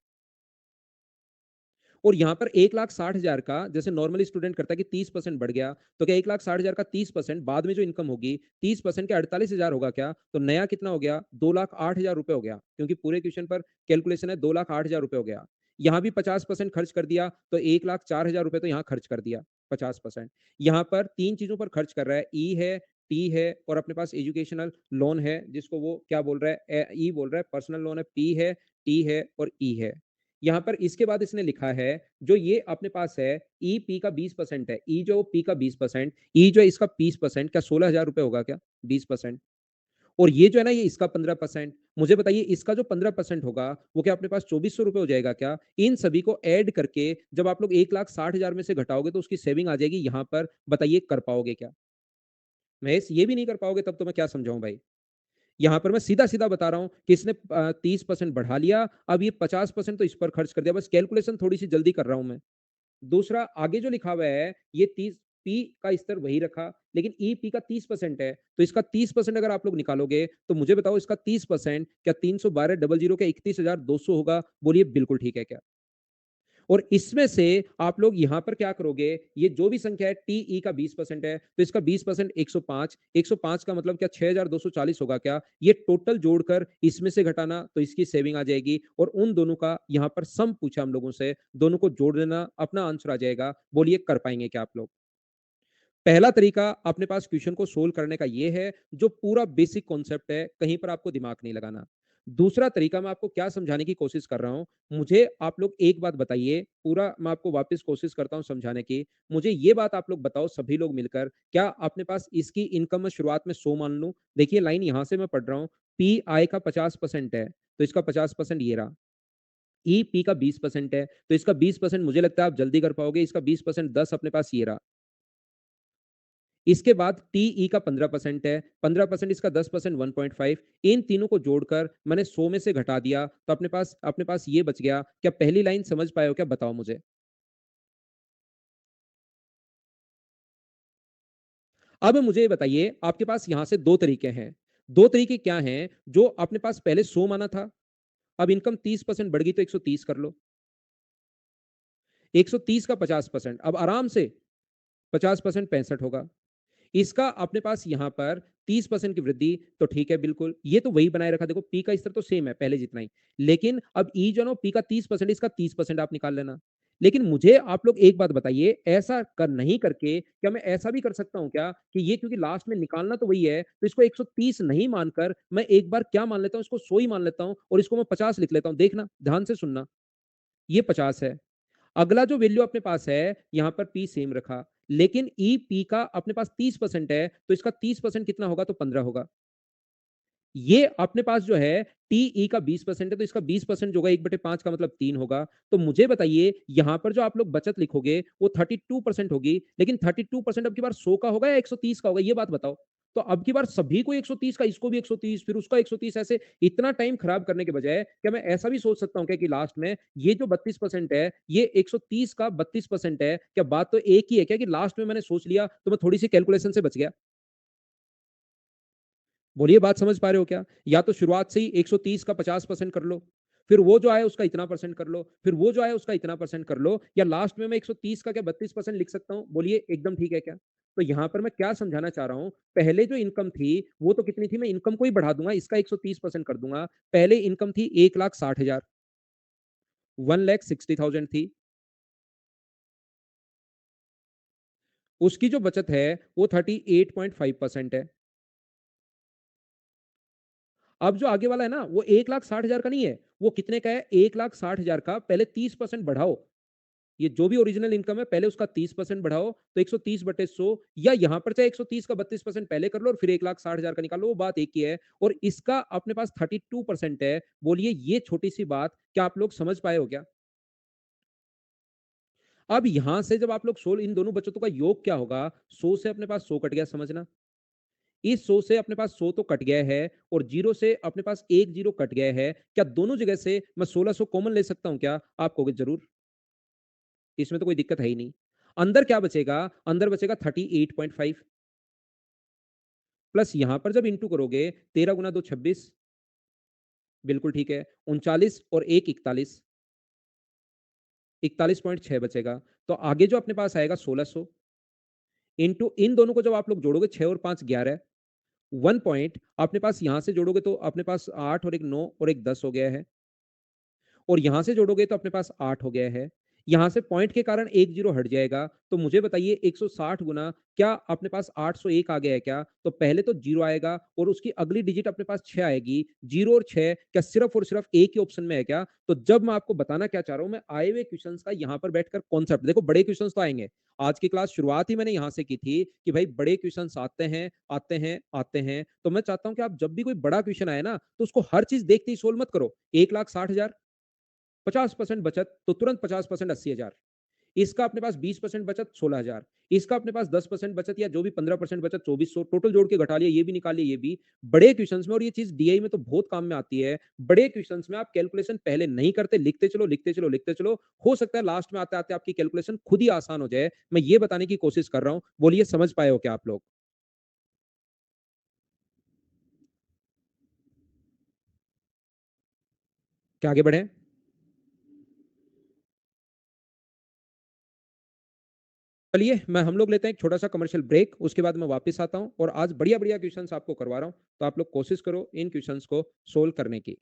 और यहाँ पर 1,60,000 का जैसे नॉर्मली स्टूडेंट करता है कि 30% बढ़ गया, तो क्या 1,60,000 का 30% बाद में जो इनकम होगी, 30% के 48,000 होगा क्या? तो नया कितना हो गया? 2,08,000 रुपए हो गया, क्योंकि पूरे क्वेश्चन पर कैलकुलेशन है 2,08,000 रुपए हो गया। यहाँ भी 50% खर्च कर दिया, तो 1,04,000 रुपए तो यहाँ खर्च कर दिया, 50%। यहाँ पर 3 चीज़ों पर खर्च कर रहा है, ई है, टी है और अपने पास एजुकेशनल लोन है, जिसको वो क्या बोल रहा है? ई बोल रहा है, पर्सनल लोन है, पी है, टी है और ई है। यहाँ पर इसके बाद इसने लिखा है, जो ये अपने पास है, ई पी का 20% है, ई जो पी का 20%, ई जो है इसका 20%, क्या 16,000 रुपए होगा क्या? 20%। और ये जो है ना, ये इसका 15%। मुझे बताइए, इसका जो 15% होगा, वो क्या अपने पास 2,400 रुपए हो जाएगा क्या? इन सभी को ऐड करके जब आप लोग 1,60,000 में से घटाओगे, तो उसकी सेविंग आ जाएगी यहाँ पर। बताइए कर पाओगे क्या? महेश, ये भी नहीं कर पाओगे, तब तो मैं क्या समझाऊं भाई? यहाँ पर मैं सीधा-सीधा बता रहा हूँ कि इसने 30% बढ़ा लिया, अब ये 50% तो इस पर खर्च कर दिया, बस कैलकुलेशन थोड़ी-सी जल्दी कर रहा हूँ मैं। दूसरा आगे जो लिखा हुआ है, ये 30 पी का स्तर वही रखा, लेकिन ईपी का 30% है, तो इसका 30% अगर आप लोग निकालोगे, तो मुझे बताओ इसका 30% क्या 312,000 के 31,200 होगा? बोलिए बिल्कुल ठीक है क्या? और इसमें से आप लोग यहां पर क्या करोगे, ये जो भी संख्या है टीई का 20% है, तो इसका 20% 105, 105 का मतलब क्या 6,240 होगा क्या? ये टोटल जोड़कर इसमें से घटाना, तो इसकी सेविंग आ जाएगी। और उन दोनों का यहां पर सम पूछा हम लोगों से, दोनों को जोड़ देना, अपना आंसर आ जाएगा। बोलिए कर पाएंगे क्या आप लोग? पहला तरीका अपने पास क्वेश्चन को सोल्व करने का ये है, जो पूरा बेसिक कॉन्सेप्ट है, कहीं पर आपको दिमाग नहीं लगाना। दूसरा तरीका मैं आपको क्या समझाने की कोशिश कर रहा हूं, मुझे आप लोग एक बात बताइए, पूरा मैं आपको वापस कोशिश करता हूं समझाने की। मुझे ये बात आप लोग बताओ, सभी लोग मिलकर, क्या अपने पास इसकी इनकम में शुरुआत में 100 मान लूं? देखिए लाइन यहां से मैं पढ़ रहा हूं, पी आई का 50% है, तो इसका 50% ये रहा। ई पी का 20% है, तो इसका 20% मुझे लगता है आप जल्दी कर पाओगे, इसका 20% 10 अपने पास ये रहा। इसके बाद टीई का 15% है, 15% इसका 10% 1.5, इन तीनों को जोड़कर मैंने 100 में से घटा दिया, तो अपने पास ये बच गया। क्या पहली लाइन समझ पाए हो क्या? बताओ मुझे। अब मुझे ये बताइए, आपके पास यहां से दो तरीके हैं। दो तरीके क्या हैं? जो अपने पास पहले 100 माना था, अब इनकम 30% बढ़ गई, तो 130 कर लो। 130 का 50%, अब आराम से 50% 65 होगा। इसका अपने पास यहां पर 30% की वृद्धि, तो ठीक है, बिल्कुल ये तो वही बनाए रखा। देखो पी का स्तर तो सेम है पहले जितना ही, लेकिन अब ई जो ना, पी का 30%, इसका 30% आप निकाल लेना। लेकिन मुझे आप लोग एक बात बताइए, ऐसा कर नहीं करके क्या मैं ऐसा भी कर सकता हूं क्या कि ये, क्योंकि लास्ट में निकालना तो वही है, तो इसको 130 नहीं मानकर मैं एक बार क्या मान लेता हूं, इसको 100 ही मान लेता हूं और इसको मैं 50 लिख लेता हूं। देखना ध्यान से सुनना, ये 50 है। अगला जो वैल्यू अपने पास है, यहां पर पी सेम रखा, लेकिन ई पी का अपने पास 30% है, तो इसका 30% कितना होगा? तो 15 होगा। ये अपने पास जो है टीई का 20% है, तो इसका 20% जो होगा 1/5 का मतलब 3 होगा। तो मुझे बताइए, यहां पर जो आप लोग बचत लिखोगे, वो 32% होगी, लेकिन 32% अब की बार 100 का होगा या 130 का होगा? ये बात बताओ। तो अब की बार सभी को 130 का, इसको भी 130, फिर उसका 130, ऐसे इतना टाइम खराब करने के बजाय क्या मैं ऐसा भी सोच सकता हूँ क्या कि लास्ट में ये जो 32% है, ये 130 का 32% है? क्या बात तो एक ही है क्या कि लास्ट में मैंने सोच लिया, तो मैं थोड़ी सी कैलकुलेशन से बच गया? बोलिए बात समझ पा रहे हो क्या? या तो शुरुआत से ही 130 का 50% कर लो, फिर वो जो आया उसका इतना परसेंट कर लो, फिर वो जो आया उसका इतना परसेंट कर लो, या लास्ट में मैं 130 का क्या 32% लिख सकता हूँ? बोलिए एकदम ठीक है क्या? तो यहाँ पर मैं क्या समझाना चाह रहा हूँ, पहले जो इनकम थी, वो तो कितनी थी? मैं इनकम को ही बढ़ा दूंगा, इसका 130% कर दूंगा। पहले इनकम थी 1,60,000, 1,60,000 थी। उसकी जो बचत है, वो 38.5% है। अब जो आगे वाला है ना, वो 1,60,000 का नहीं है, वो कितने का है? 1,60,000 का पहले 30% बढ़ाओ। ये जो भी ओरिजिनल इनकम है, पहले उसका 30% बढ़ाओ, तो 130 बटे 100, या यहां पर चाहे 130 का 32% पहले कर लो और फिर 1,60,000 का निकालो, वो बात एक ही है। और इसका अपने पास 32% है। बोलिए ये छोटी सी बात क्या आप लोग समझ पाए हो क्या? अब यहाँ से जब आप लोग 16 इन दोनों बचतों का योग क्या होगा? 100 से अपने पास 100 कट गया समझना। इस 100 से अपने पास 100 तो कट गया है और 0 से अपने पास 1 0 कट गया है। क्या दोनों जगह से मैं 1600 कॉमन ले सकता हूँ क्या? आप कहोगे ज़रूर, इसमें तो कोई दिक्कत है ही नहीं। अंदर क्या बचेगा? अंदर बचेगा 38.5 प्लस यहाँ पर जब इंटू करोगे 13 गुना 2 26 बिल्कुल ठीक है। 39 और 1 41 41.6 बचेगा। तो आगे जो अपने पास आएगा 1600 इंटू इन दोनों को जब आप लोग जोड़ोगे 6 और 5 11 1 पॉइंट अपने पास यहाँ से जोड़ोगे तो अपने पास 8 और एक 9 और एक 10 हो गया है। और यहां से जोड़ोगे तो अपने पास 8 हो गया है। यहां से पॉइंट के कारण 1 जीरो हट जाएगा। तो मुझे बताइए 160 गुना क्या अपने पास 801 आ गया है क्या? तो पहले तो 0 आएगा और उसकी अगली डिजिट अपने पास 6 आएगी। 0 और 6 क्या सिर्फ और सिर्फ एक ही ऑप्शन में है क्या? तो जब मैं आपको बताना क्या चाह रहा हूं, मैं आए हुए क्वेश्चंस का यहां पर बैठकर कॉन्सेप्ट देखो, बड़े क्वेश्चंस तो आएंगे। आज की क्लास शुरुआत ही मैंने यहां से की थी कि भाई बड़े क्वेश्चंस आते हैं, आते हैं, आते हैं। तो मैं चाहता हूं कि आप जब भी कोई बड़ा क्वेश्चन आए ना, तो उसको हर चीज देखते ही सोल्व मत करो। 1,60,000 50% बचत तो तुरंत 50% 80,000। इसका अपने पास 20% बचत 16,000। इसका अपने पास 10% बचत या जो भी 15% बचत 2400। टोटल जोड़ के घटा लिया, ये भी निकाल लिया, ये भी बड़े क्वेश्चंस में। और ये चीज डीआई में तो बहुत काम में आती है। बड़े क्वेश्चंस में आप कैलकुलेशन पहले नहीं करते, लिखते चलो, लिखते चलो, लिखते चलो। हो सकता है लास्ट में आते आते आपकी कैलकुलेशन खुद ही आसान हो जाए। मैं ये बताने की कोशिश कर रहा हूं, बोलिए समझ पाए हो क्या आप लोग? क्या आगे बढ़े? चलिए, मैं हम लोग लेते हैं एक छोटा-सा कमर्शियल ब्रेक, उसके बाद मैं वापस आता हूँ और आज बढ़िया-बढ़िया क्वेश्चन्स आपको करवा रहा हूँ, तो आप लोग कोशिश करो इन क्वेश्चन्स को सोल्व करने की।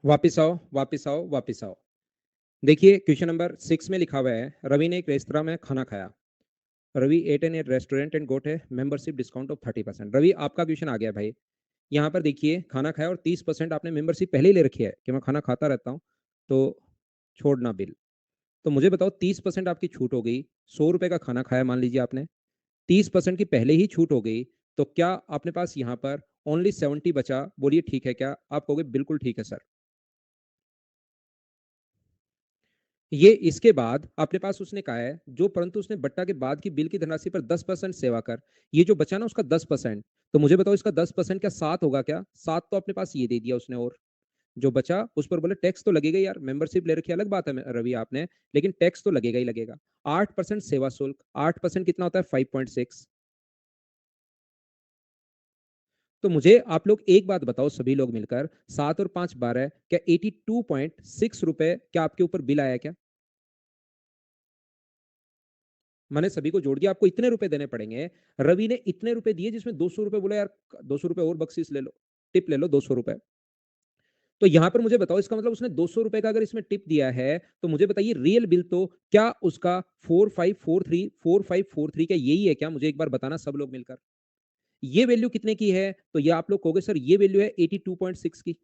वापिस आओ, वापिस आओ, वापिस आओ। देखिए क्वेश्चन नंबर 6 में लिखा हुआ है, रवि ने एक रेस्तरां में खाना खाया। Ravi ate in a restaurant and got a membership discount off 30%। Ravi आपका क्वेश्चन आ गया भाई। यहाँ पर देखिए खाना खाया और 30% आपने मेंबरशिप पहले ही ले रखी है कि मैं खाना खाता रहता हूँ, तो छोड़ना बिल। तो मुझे बताओ 30% आपकी छूट हो गई, 100 रुपए का खाना खाया मान लीजिए आपने, 30% की पहले ही छूट हो गई, तो क्या आपने पास यहाँ पर ओनली 70 बचा? बोलिए ठीक है क्या? आप कहोगे बिल्कुल ठीक है सर। ये इसके बाद अपने पास उसने कहा है जो, परंतु उसने बट्टा के बाद की बिल की धनराशि पर 10% सेवा कर, ये जो बचा ना उसका 10%। तो मुझे बताओ इसका 10% क्या 7 होगा क्या? 7 तो अपने पास ये दे दिया उसने, और जो बचा उस पर बोले टैक्स तो लगेगा यार, मेंबरशिप ले रखी अलग बात है रवि आपने, लेकिन टैक्स तो लगेगा ही लगेगा। 8% सेवा शुल्क, 8% कितना होता है? 5.6। तो मुझे आप लोग एक बात बताओ सभी लोग मिलकर, 7 और 5 12, क्या 82.6 रुपए क्या आपके ऊपर बिल आया क्या? मैंने सभी को जोड़ दिया, आपको इतने रुपए देने पड़ेंगे। रवि ने इतने रुपए दिए जिसमें 200 रुपए बोला यार, 200 रुपए और बख्शीश ले लो, टिप ले लो 200 रुपए। तो यहां पर मुझे बताओ इसका मतलब उसने 200 रुपए का अगर इसमें टिप दिया है, तो मुझे बताइए रियल बिल तो क्या उसका 4543 क्या यही है क्या? मुझे एक बार बताना सब लोग मिलकर। ये वैल्यू कितने की है? तो ये आप लोग कहोगे सर ये वैल्यू है 82.6 की।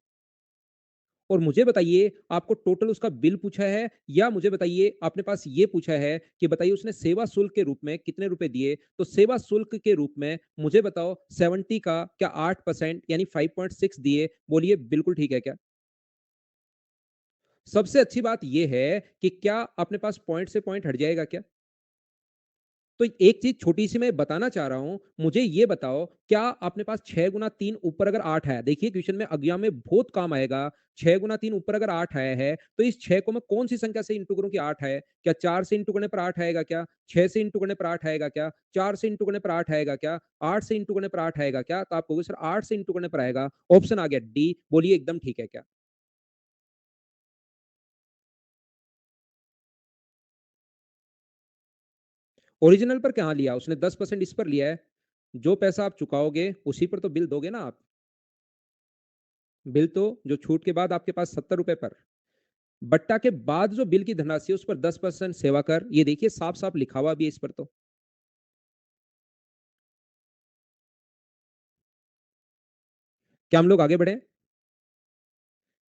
और मुझे बताइए आपको टोटल उसका बिल पूछा है, या मुझे बताइए अपने पास ये पूछा है कि बताइए उसने सेवा शुल्क के रूप में कितने रुपए दिए? तो सेवा शुल्क के रूप में मुझे बताओ 70 का क्या 8% यानी 5.6 दिए? बोलिए बिल्कुल ठीक है क्या? सबसे अच्छी बात यह है कि क्या अपने पास पॉइंट से पॉइंट हट जाएगा क्या? तो एक चीज छोटी सी मैं बताना चाह रहा हूं, मुझे ये बताओ क्या अपने पास 6 गुना 3 ऊपर अगर 8 है, देखिए क्वेश्चन में अज्ञा में बहुत काम आएगा। 6 गुना 3 ऊपर अगर 8 आया है, तो इस 6 को मैं कौन सी संख्या से इंटू करूं कि 8 है? क्या 4 से इंटू करने पर 8 आएगा क्या? 6 से इंटू करने पर 8 आएगा क्या? 4 से इंटू करने पर 8 आएगा क्या? 8 से इंटू करने पर 8 आएगा क्या? तो आप कहोगे सर 8 से इंटू करने पर आएगा। ऑप्शन आ गया डी, बोलिए एकदम ठीक है क्या? ओरिजिनल पर कहाँ लिया उसने? 10% इस पर लिया है। जो पैसा आप चुकाओगे उसी पर तो बिल दोगे ना आप। बिल तो जो छूट के बाद आपके पास 70 रुपए पर, बट्टा के बाद जो बिल की धनराशि है उस पर 10% सेवा कर, ये देखिए साफ साफ लिखा हुआ भी है इस पर। तो क्या हम लोग आगे बढ़े?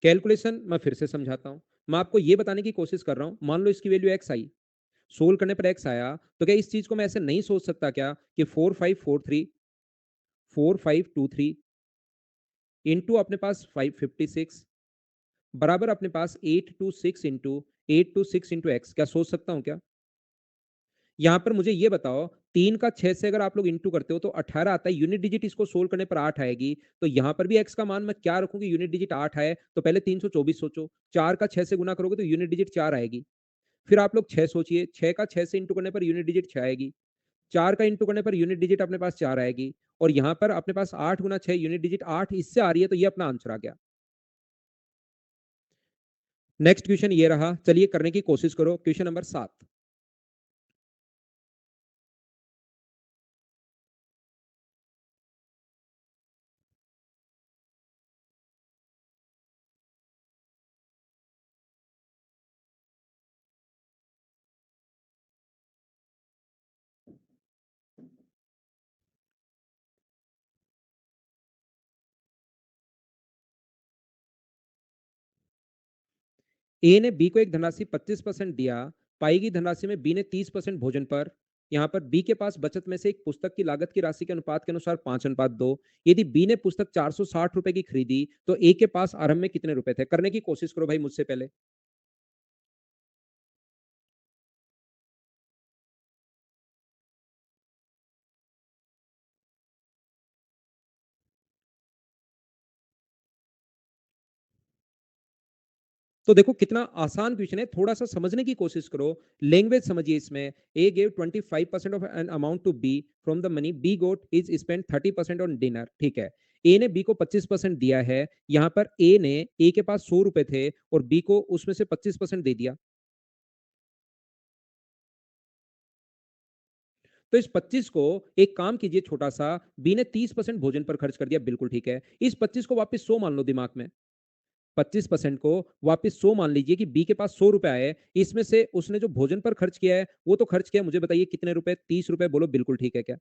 कैलकुलेशन मैं फिर से समझाता हूं। मैं आपको ये बताने की कोशिश कर रहा हूं, मान लो इसकी वैल्यू एक्स आई, सोल्व करने पर एक्स आया, तो क्या इस चीज को मैं ऐसे नहीं सोच सकता क्या कि 4543 इंटू अपने पास 556 बराबर अपने पास 8 टू 6 इंटू एक्स, क्या सोच सकता हूं क्या? यहां पर मुझे ये बताओ, 3 का 6 से अगर आप लोग इंटू करते हो तो 18 आता है, यूनिट डिजिट इसको सोल्व करने पर 8 आएगी। तो यहां पर भी एक्स का मान मैं क्या रखूंगी? यूनिट डिजिट 8 आए तो पहले 324 सोचो, 4 का 6 से गुना करोगे तो यूनिट डिजिट 4 आएगी। फिर आप लोग 6 सोचिए, 6 का 6 से इंटू करने पर यूनिट डिजिट 6 आएगी, 4 का इंटू करने पर यूनिट डिजिट अपने पास 4 आएगी, और यहां पर अपने पास 8 गुना 6 यूनिट डिजिट 8 इससे आ रही है, तो ये अपना आंसर आ गया। नेक्स्ट क्वेश्चन ये रहा, चलिए करने की कोशिश करो, क्वेश्चन नंबर 7। ए ने बी को एक धनराशि 25% दिया, पाई गई धनराशि में बी ने 30% भोजन पर। यहाँ पर बी के पास बचत में से एक पुस्तक की लागत की राशि के अनुपात के अनुसार 5:2। यदि बी ने पुस्तक 460 रुपए की खरीदी, तो ए के पास आरंभ में कितने रुपए थे? करने की कोशिश करो भाई मुझसे पहले। तो देखो कितना आसान क्वेश्चन है, थोड़ा सा समझने की कोशिश करो, लैंग्वेज समझिए इसमें। A gave 25% of an amount to be from the money B got is spend 30% on dinner, ठीक है। ए ने बी को 25% दिया है, यहां पर ए के पास 100 रुपए थे और बी को उसमें से 25% दे दिया। तो इस 25 को एक काम कीजिए छोटा सा, बी ने 30% भोजन पर खर्च कर दिया, बिल्कुल ठीक है। इस 25 को वापस 100 मान लो दिमाग में, 25% को वापस 100 मान लीजिए कि बी के पास 100 रुपए आए, इसमें से उसने जो भोजन पर खर्च किया है, वो तो खर्च किया, मुझे बताइए कितने रुपए? 30 रुपए, बोलो बिल्कुल ठीक है क्या?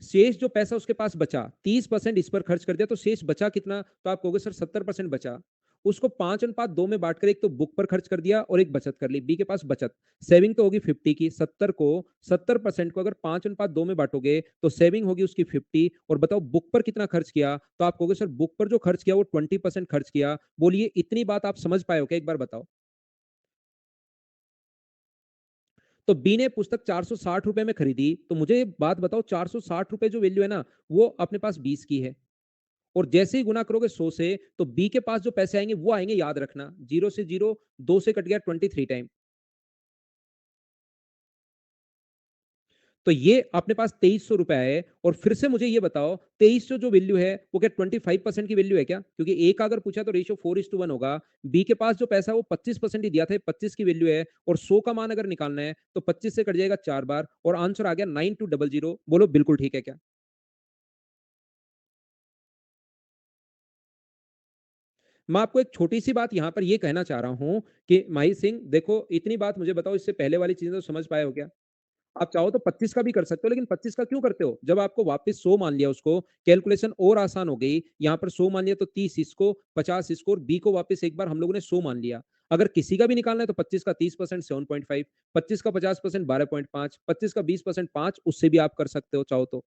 शेष जो पैसा उसके पास बचा, 30% इस पर खर्च कर दिया, तो शेष बचा कितना? तो आप कहोगे सर 70% बचा। उसको 5:2 में बाँटकर एक तो बुक पर खर्च कर दिया और एक बचत कर ली। बी के पास बचत, सेविंग तो होगी 50 की, 70% को अगर 5:2 में बाँटोगे, तो सेविंग होगी उसकी 50, और बताओ बुक पर कितना खर्च किया? तो आप कहोगे सर बुक पर जो खर्च किया वो 20% खर्च किया। बोलिए इतनी बात आप समझ पाए हो क्या? एक बार बताओ। तो बी ने पुस्तक 460 रुपए में खरीदी, तो मुझे बात बताओ 460 रुपए जो वैल्यू है ना, वो अपने पास 20 की है। और जैसे ही गुना करोगे 100 से, तो बी के पास जो पैसे आएंगे वो आएंगे, याद रखना, 0 से 0, 2 से कट गया 23 टाइम। तो ये अपने पास 2300 रुपए है। और फिर से मुझे ये बताओ, 2300 जो वैल्यू है वो क्या 25% की वैल्यू है क्या? क्योंकि ए का अगर पूछा तो रेशियो 4:1 होगा। बी के पास जो पैसा है वो 25% ही दिया था, 25 की वैल्यू है, और 100 का मान अगर निकालना है तो 25 से कट जाएगा 4 बार, और आंसर आ गया 9200। बोलो बिल्कुल ठीक है क्या? मैं आपको एक छोटी सी बात यहां पर ये कहना चाह रहा हूं कि माही सिंह देखो, इतनी बात मुझे बताओ, इससे पहले वाली चीजें तो समझ पाए हो क्या? आप चाहो तो 25 का भी कर सकते हो, लेकिन 25 का क्यों करते हो? जब आपको वापस 100 मान लिया, उसको कैलकुलेशन और आसान हो गई। यहाँ पर 100 मान लिया तो 30 इसको, 50 इसको, और बी को वापस एक बार हम लोगों ने 100 मान लिया। अगर किसी का भी निकालना है तो 25 का 30% 7.5, 25 का 50% 12.5, 25 का 20% 5, उससे भी आप कर सकते हो चाहो तो।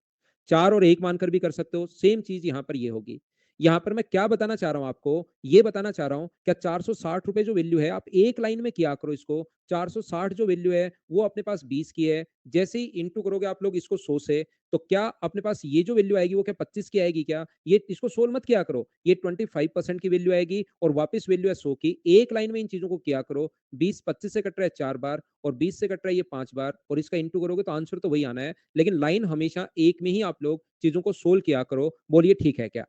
4 और 1 मानकर भी कर सकते हो। सेम चीज यहाँ पर ये होगी। यहाँ पर मैं क्या बताना चाह रहा हूँ आपको, ये बताना चाह रहा हूँ, क्या 460 रुपए जो वैल्यू है, आप एक लाइन में किया करो इसको। 460 जो वैल्यू है वो अपने पास 20 की है। जैसे ही इंटू करोगे आप लोग इसको 100 से, तो क्या अपने पास ये जो वैल्यू आएगी वो क्या 25 की आएगी क्या? ये इसको सोल्व मत किया करो, ये 25% की वैल्यू आएगी, और वापस वैल्यू है 100 की। एक लाइन में इन चीजों को किया करो। 20 25 से कट रहा है 4 बार, और 20 से कट रहा है ये 5 बार, और इसका इंटू करोगे तो आंसर तो वही आना है। लेकिन लाइन हमेशा एक में ही आप लोग चीजों को सोल्व किया करो। बोलिए ठीक है क्या?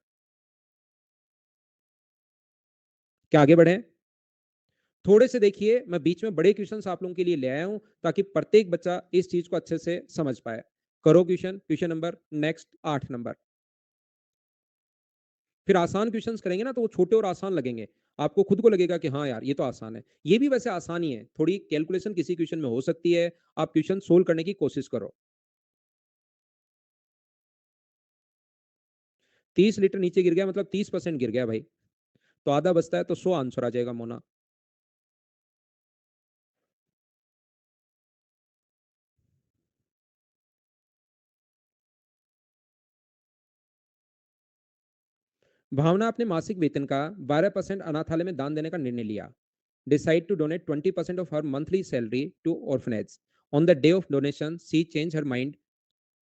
क्या आगे बढ़े? थोड़े से देखिए, मैं बीच में बड़े क्वेश्चंस आप लोगों के लिए ले आया हूं, ताकि प्रत्येक बच्चा इस चीज को अच्छे से समझ पाए। करो question, question number next 8 number. फिर आसान क्वेश्चंस करेंगे ना, तो वो छोटे और आसान लगेंगे। आपको खुद को लगेगा कि हाँ यार ये तो आसान है। ये भी वैसे आसान ही है, थोड़ी कैलकुलेशन किसी क्वेश्चन में हो सकती है। आप क्वेश्चन सोल्व करने की कोशिश करो। 30 लीटर नीचे गिर गया मतलब 30% गिर गया भाई। तो आधा बचता है, तो 100 आंसर आ जाएगा मोना। भावना अपने मासिक वेतन का 12% अनाथालय में दान देने का निर्णय लिया। Decide to donate 20% of her monthly salary to orphanage. On the day of donation, she changed her mind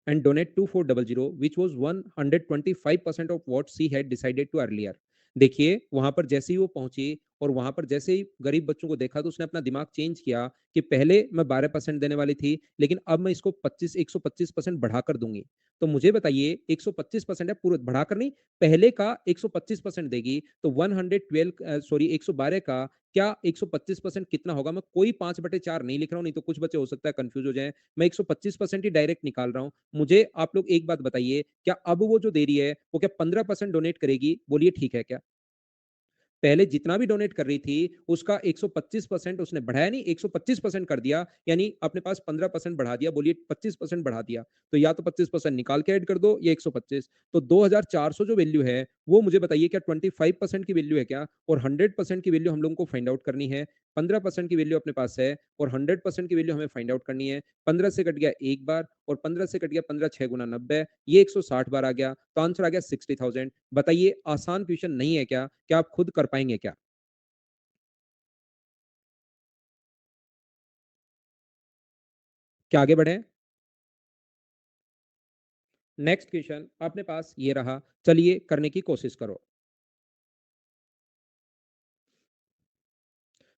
and donate 2400, which was 125% of what she had decided to earlier. देखिए वहां पर जैसे ही वो पहुंची, और वहां पर जैसे ही गरीब बच्चों को देखा, तो उसने अपना दिमाग चेंज किया कि पहले मैं 12% देने वाली थी, लेकिन अब मैं इसको 125% बढ़ाकर दूंगी। तो मुझे बताइए, 125% है, पूरा बढ़ाकर नहीं, पहले का 125% देगी, तो 112 सॉरी 112 का क्या 125% कितना होगा? मैं कोई 5/4 नहीं लिख रहा हूं, नहीं तो कुछ बच्चे हो सकता है कंफ्यूज हो जाए। मैं 125% ही डायरेक्ट निकाल रहा हूं। मुझे आप लोग एक बात बताइए, क्या अब वो जो दे रही है वो क्या 15% डोनेट करेगी? बोलिए ठीक है क्या? पहले जितना भी डोनेट कर रही थी, उसका 125% उसने बढ़ाया नहीं, 125% कर दिया, यानी अपने पास 15% बढ़ा दिया। बोलिए 25% बढ़ा दिया। तो या तो 25% निकाल के ऐड कर दो, या 125। तो 2400 जो वैल्यू है, वो मुझे बताइए क्या 25% की वैल्यू है क्या? और 100% की वैल्यू हम लोगों को फाइंड आउट करनी है। 15% की वैल्यू अपने पास है, और 100% की वैल्यू हमें फाइंड आउट करनी है। 15 से कट गया एक बार, और 15 से कट गया 15 6 गुना 90, ये 160 बार आ गया, तो आंसर आ गया 60,000। बताइए आसान क्वेश्चन नहीं है क्या? क्या आप खुद कर पाएंगे क्या? क्या आगे बढ़े? नेक्स्ट क्वेश्चन अपने पास ये रहा, चलिए करने की कोशिश करो।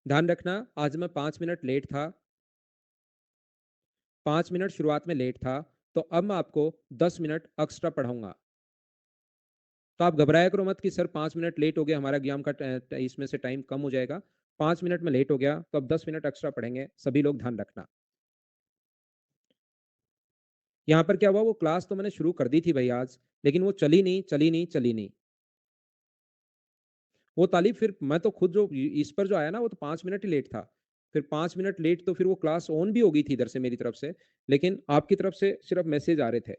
ध्यान रखना, आज मैं 5 मिनट लेट था। 5 मिनट शुरुआत में लेट था, तो अब मैं आपको 10 मिनट एक्स्ट्रा पढ़ाऊंगा। तो आप घबराया करो मत कि सर 5 मिनट लेट हो गया, हमारा एग्जाम का इसमें से टाइम कम हो जाएगा। 5 मिनट में लेट हो गया, तो अब 10 मिनट एक्स्ट्रा पढ़ेंगे, सभी लोग ध्यान रखना। यहाँ पर क्या हुआ, वो क्लास तो मैंने शुरू कर दी थी भाई आज, लेकिन वो चली नहीं, चली नहीं, चली नहीं। वो तालीब फिर मैं तो खुद जो इ इस पर जो आया ना वो तो 5 मिनट ही लेट था। फिर 5 मिनट लेट तो फिर वो क्लास ऑन भी हो गई थी इधर से मेरी तरफ से, लेकिन आपकी तरफ से सिर्फ़ मैसेज आ रहे थे।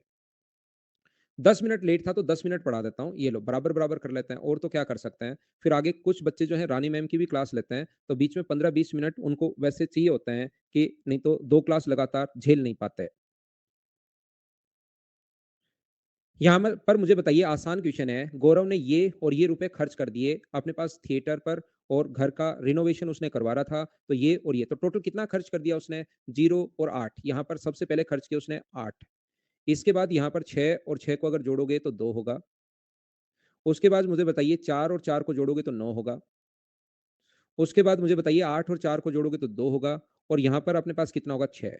10 मिनट लेट था तो 10 मिनट पढ़ा देता हूँ, ये लो बराबर-बराबर कर लेते हैं और तो क्या कर सकते हैं। फिर आगे कुछ बच्चे जो हैं रानी मैम की भी क्लास लेते हैं, तो बीच में 15-20 मिनट उनको वैसे चाहिए होते हैं कि नहीं तो 2 क्लास लगातार झेल नहीं पाते। यहाँ पर मुझे बताइए आसान क्वेश्चन है, गौरव ने ये और ये रुपए खर्च कर दिए अपने पास थिएटर पर और घर का रिनोवेशन उसने करवा रहा था, तो ये और ये, तो टोटल कितना खर्च कर दिया उसने? 0 और 8 यहाँ पर सबसे पहले खर्च किया उसने 8 इसके बाद यहाँ पर 6 और 6 को अगर जोड़ोगे तो 2 होगा। उसके बाद मुझे बताइए 4 और 4 को जोड़ोगे तो 9 होगा। उसके बाद मुझे बताइए 8 और 4 को जोड़ोगे तो 2 होगा और यहाँ पर अपने पास कितना होगा? 6।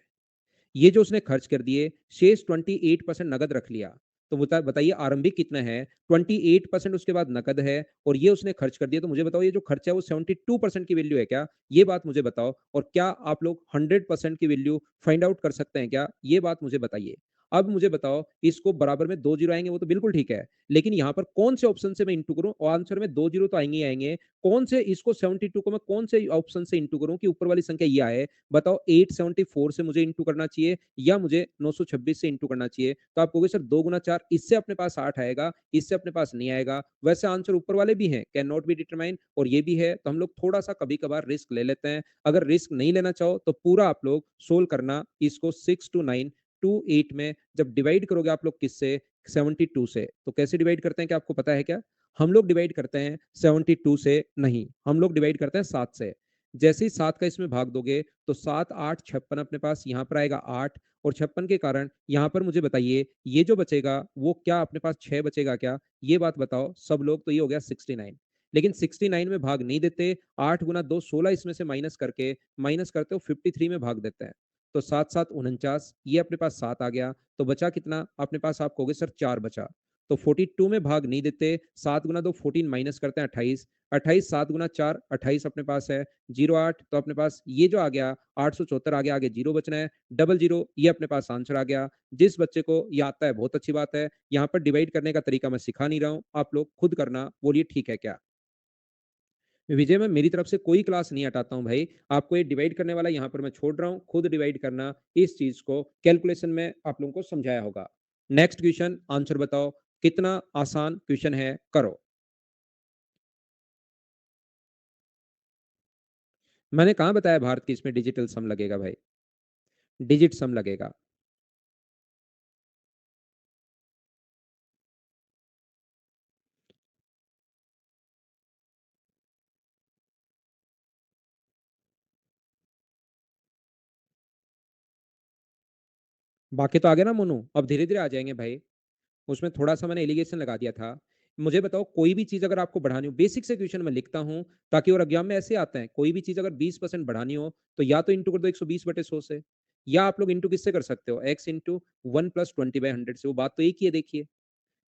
ये जो उसने खर्च कर दिए, शेष 28% नकद रख लिया। तो बताइए आरंभिक कितना है? 28% उसके बाद नकद है और ये उसने खर्च कर दिया। तो मुझे बताओ ये जो खर्चा है वो 72% की वैल्यू है क्या? ये बात मुझे बताओ और क्या आप लोग 100% की वैल्यू फाइंड आउट कर सकते हैं क्या? ये बात मुझे बताइए। अब मुझे बताओ इसको बराबर में 2 ज़ीरो आएँगे वो तो बिल्कुल ठीक है। लेकिन यहाँ पर कौन से ऑप्शन से मैं इंटू करूँ? और आंसर में 2 ज़ीरो तो आएँगे ही आएँगे। कौन से इसको 72 को मैं कौन से ऑप्शन से इंटू करूँ कि ऊपर वाली संख्या ये आए? बताओ 874 से मुझे इंटू करना चाहिए या मुझे 926 से इंटू करना चाहिए। तो आप कहोगे सर 2 गुना 4 इससे अपने पास 8 आएगा, इससे अपने पास नहीं आएगा। वैसे आंसर ऊपर वाले भी हैं, कैन नॉट बी डिटरमाइन और ये भी है, तो हम लोग थोड़ा-सा कभी-कभार रिस्क ले लेते हैं। अगर रिस्क नहीं लेना चाहो तो पूरा आप लोग सोल्व करना इसको 6 टू 9 टू 8 में जब डिवाइड करोगे आप लोग किससे? 72 से। तो कैसे डिवाइड करते हैं क्या आपको पता है क्या? हम लोग डिवाइड करते हैं 72 से नहीं, हम लोग डिवाइड करते हैं 7 से। जैसे ही 7 का इसमें भाग दोगे तो 7, 8, 56 अपने पास यहाँ पर आएगा 8 और 56 के कारण यहाँ पर मुझे बताइए ये जो बचेगा वो क्या अपने पास 6 बचेगा क्या? ये बात बताओ सब लोग तो ये हो गया 69 लेकिन 69 में भाग नहीं देते 8 गुना 2 16 इसमें से माइनस करके माइनस करते हो 53 में भाग देते हैं। तो 7 7 49 ये अपने पास 7 आ गया तो बचा कितना? अपने पास आप कहोगे सर 4 बचा। तो 42 में भाग नहीं देते 7 गुना 2 14 माइनस करते हैं 28 28 7 गुना 4 28 अपने पास है 08 तो अपने पास ये जो आ गया 874 आ गया आगे जीरो बचना है डबल जीरो ये अपने पास आंसर आ गया जिस बच्चे को ये आता है बहुत अच्छी बात है यहाँ पर डिवाइड करने का तरीका मैं सिखा नहीं रहा हूँ आप लोग खुद करना बोलिए ठीक है क्या विजय मैं मेरी तरफ से कोई क्लास नहीं हटाता हूँ भाई आपको ये डिवाइड करने वाला यहाँ पर मैं छोड़ रहा हूँ खुद डिवाइड करना इस चीज को कैलकुलेशन में आप लोगों को समझाया होगा नेक्स्ट क्वेश्चन आंसर बताओ कितना आसान क्वेश्चन है करो मैंने कहा बताया भारत की इसमें डिजिटल सम लगेगा भाई डिजिट सम लगेगा बाकी तो आ गया ना मोनू अब धीरे धीरे आ जाएंगे भाई उसमें थोड़ा-सा मैंने एलिगेशन लगा दिया था। मुझे बताओ कोई भी चीज़ अगर आपको बढ़ानी हो बेसिक से क्वेश्चन मैं लिखता हूँ ताकि और एग्ज़ाम में ऐसे आते हैं, कोई भी चीज़ अगर 20% बढ़ानी हो तो या तो इंटू कर दो 120/100 से या आप लोग इंटू किससे कर सकते हो x इंटू 1 + 20/100 से वो बात तो एक ही है देखिए।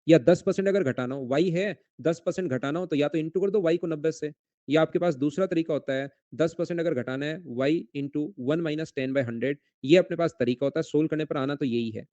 या 10% अगर घटाना हो y है 10% घटाना हो तो या तो इंटू कर दो y को 90 से या आपके पास दूसरा तरीका होता है 10% अगर घटाना है y इंटू 1 - 10/100 ये अपने पास तरीका होता है सोल्व करने पर आना तो यही है।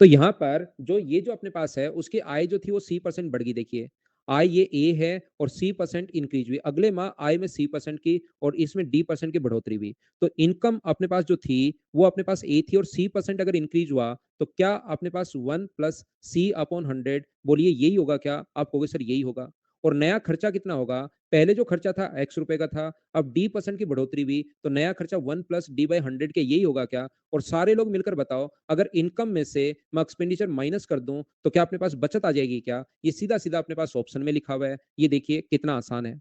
तो यहाँ पर जो ये जो अपने पास है उसकी आय जो थी वो सी परसेंट बढ़ गई देखिए आय ये ए है और सी परसेंट इंक्रीज हुई अगले माह आय में सी परसेंट की और इसमें डी परसेंट की बढ़ोतरी हुई तो इनकम अपने पास जो थी वो अपने पास ए थी और सी परसेंट अगर इंक्रीज हुआ तो क्या अपने पास 1 + C/100 बोलिए यही होगा क्या आप कहोगे सर यही होगा और नया खर्चा कितना होगा पहले जो खर्चा था x रुपए का था अब डी परसेंट की बढ़ोतरी हुई तो नया खर्चा 1 + D/100 के यही होगा क्या और सारे लोग मिलकर बताओ अगर इनकम में से मैं एक्सपेंडिचर माइनस कर दूं तो क्या अपने पास बचत आ जाएगी क्या ये सीधा सीधा अपने पास ऑप्शन में लिखा हुआ है ये देखिए कितना आसान है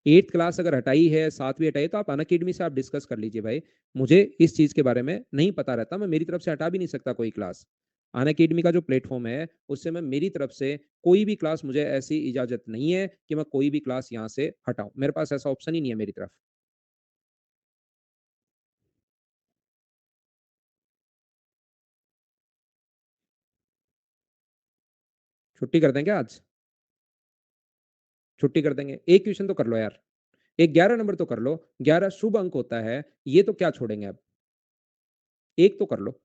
8th क्लास अगर हटाई है 7वीं हटाई है तो आप अनअकैडमी से आप डिस्कस कर लीजिए भाई मुझे इस चीज के बारे में नहीं पता रहता मैं मेरी तरफ से हटा भी नहीं सकता कोई क्लास अनअकैडमी का जो प्लेटफॉर्म है उससे मैं मेरी तरफ से कोई भी क्लास मुझे ऐसी इजाजत नहीं है कि मैं कोई भी क्लास यहाँ से हटाऊं मेरे पास ऐसा ऑप्शन ही नहीं है मेरी तरफ छुट्टी कर दें क्या आज छुट्टी कर देंगे एक क्वेश्चन तो कर लो यार एक 11 नंबर तो कर लो 11 शुभ अंक होता है ये तो क्या छोड़ेंगे अब एक तो कर लो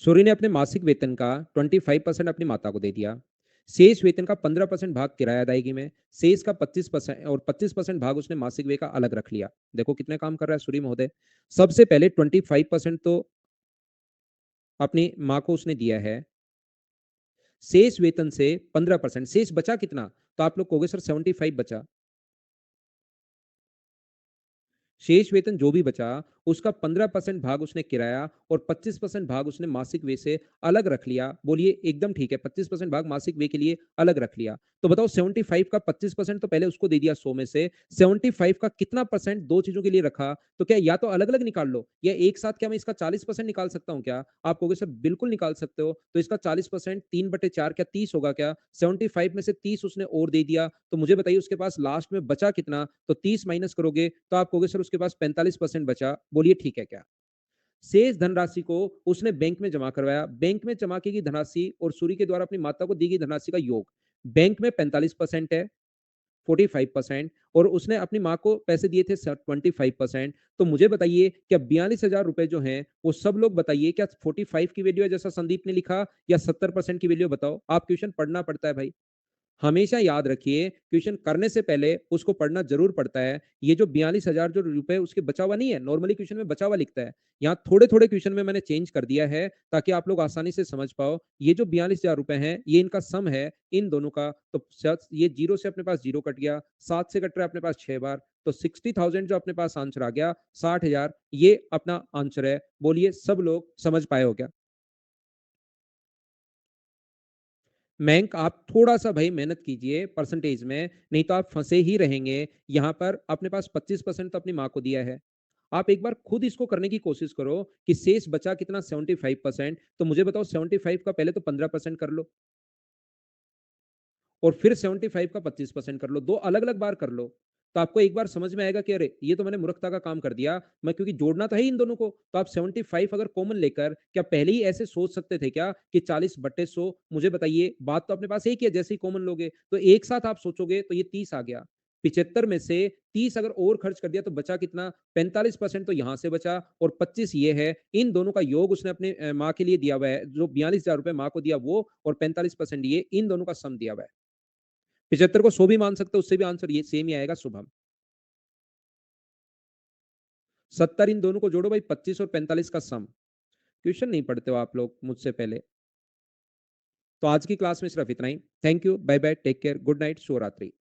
सूर्य ने अपने मासिक वेतन का 25% अपनी माता को दे दिया। शेष वेतन का 15% भाग किराया अदायगी में, शेष का 25% और 25% भाग उसने मासिक व्यय का अलग रख लिया। देखो कितने काम कर रहा है सूर्य महोदय। सबसे पहले 25% तो अपनी माँ को उसने दिया है। शेष वेतन से 15%, शेष बचा कितना? तो आप लोग कहोगे सर 75 बचा। शेष वेतन जो भी बचा, उसका 15% भाग उसने किराया और 25% भाग उसने मासिक व्यय से अलग रख लिया। बोलिए एकदम ठीक है, 25% भाग मासिक व्यय के लिए अलग रख लिया। तो बताओ 75 का 25% तो पहले उसको दे दिया 100 में से, 75 का कितना परसेंट 2 चीज़ों के लिए रखा? तो क्या या तो अलग-अलग निकाल लो या एक साथ क्या मैं इसका 40% निकाल सकता हूँ क्या? आप कहोगे सर बिल्कुल निकाल सकते हो। तो इसका 40% 3/4 क्या 30 होगा क्या? 75 में से 30 उसने और दे दिया, तो मुझे बताइए उसके पास लास्ट में बचा कितना? तो 30 माइनस करोगे तो आप कहोगे सर उसके पास 45% बचा। बोलिए ठीक है क्या? शेष धनराशि को उसने बैंक में जमा करवाया। बैंक में जमा की गई धनराशि और सूर्य के द्वारा अपनी माता को दी गई धनराशि का योग। बैंक में 45% है, 45% और उसने अपनी माँ को पैसे दिए थे 25%। तो मुझे बताइए क्या 42,000 रुपए जो हैं, वो सब लोग बताइए क्या 45 की वैल्यू है जैसा संदीप ने लिखा या 70% की वैल्यू बताओ? आप क्वेश्चन पढ़ना पड़ता है भाई। हमेशा याद रखिए क्वेश्चन करने से पहले उसको पढ़ना जरूर पड़ता है। ये जो 42,000 जो रुपए उसके बचा हुआ नहीं है, नॉर्मली क्वेश्चन में बचा हुआ लिखता है। यहाँ थोड़े-थोड़े क्वेश्चन में मैंने चेंज कर दिया है ताकि आप लोग आसानी से समझ पाओ। ये जो 42,000 रुपए हैं, ये इनका सम है इन दोनों का। तो ये 0 से अपने पास 0 कट गया, 7 से कट रहा है अपने पास 6 बार। तो 60,000 जो अपने पास आंसर आ गया, 60,000 ये अपना आंसर है। बोलिए सब लोग समझ पाए हो क्या? बैंक आप थोड़ा-सा भाई मेहनत कीजिए परसेंटेज में, नहीं तो आप फँसे ही रहेंगे। यहाँ पर अपने पास 25% तो अपनी माँ को दिया है। आप एक बार खुद इसको करने की कोशिश करो कि शेष बचा कितना 75%। तो मुझे बताओ 75 का पहले तो 15% कर लो और फिर 75 का 25% कर लो। 2 अलग-अलग बार कर लो। तो आपको एक बार समझ में आएगा कि अरे! ये तो मैंने मूर्खता का काम कर दिया। मैं क्योंकि जोड़ना तो है ही इन दोनों को। तो आप 75 अगर कॉमन लेकर क्या पहले ही ऐसे सोच सकते थे क्या कि 40/100? मुझे बताइए, बात तो अपने पास एक ही है जैसे ही कॉमन लोगे। तो एक साथ आप सोचोगे तो ये 30 आ गया। 75 में से 30 अगर और खर्च कर दिया तो बचा कितना? 45% तो यहाँ से बचा और 25 ये है। इन दोनों का योग उसने अपने माँ के लिए दिया हुआ है। जो 42,000 रुपए माँ को दिया वो और 45% ये, इन दोनों का सम दिया हुआ है। 75 को 100 भी मान सकते हो, उससे भी आंसर ये सेम ही आएगा शुभम। 70 इन दोनों को जोड़ो भाई 25 और 45 का सम। ट्यूशन नहीं पढ़ते हो आप लोग मुझसे पहले। तो आज की क्लास में सिर्फ इतना ही। Thank you, bye bye, take care, good night, शुभ रात्रि।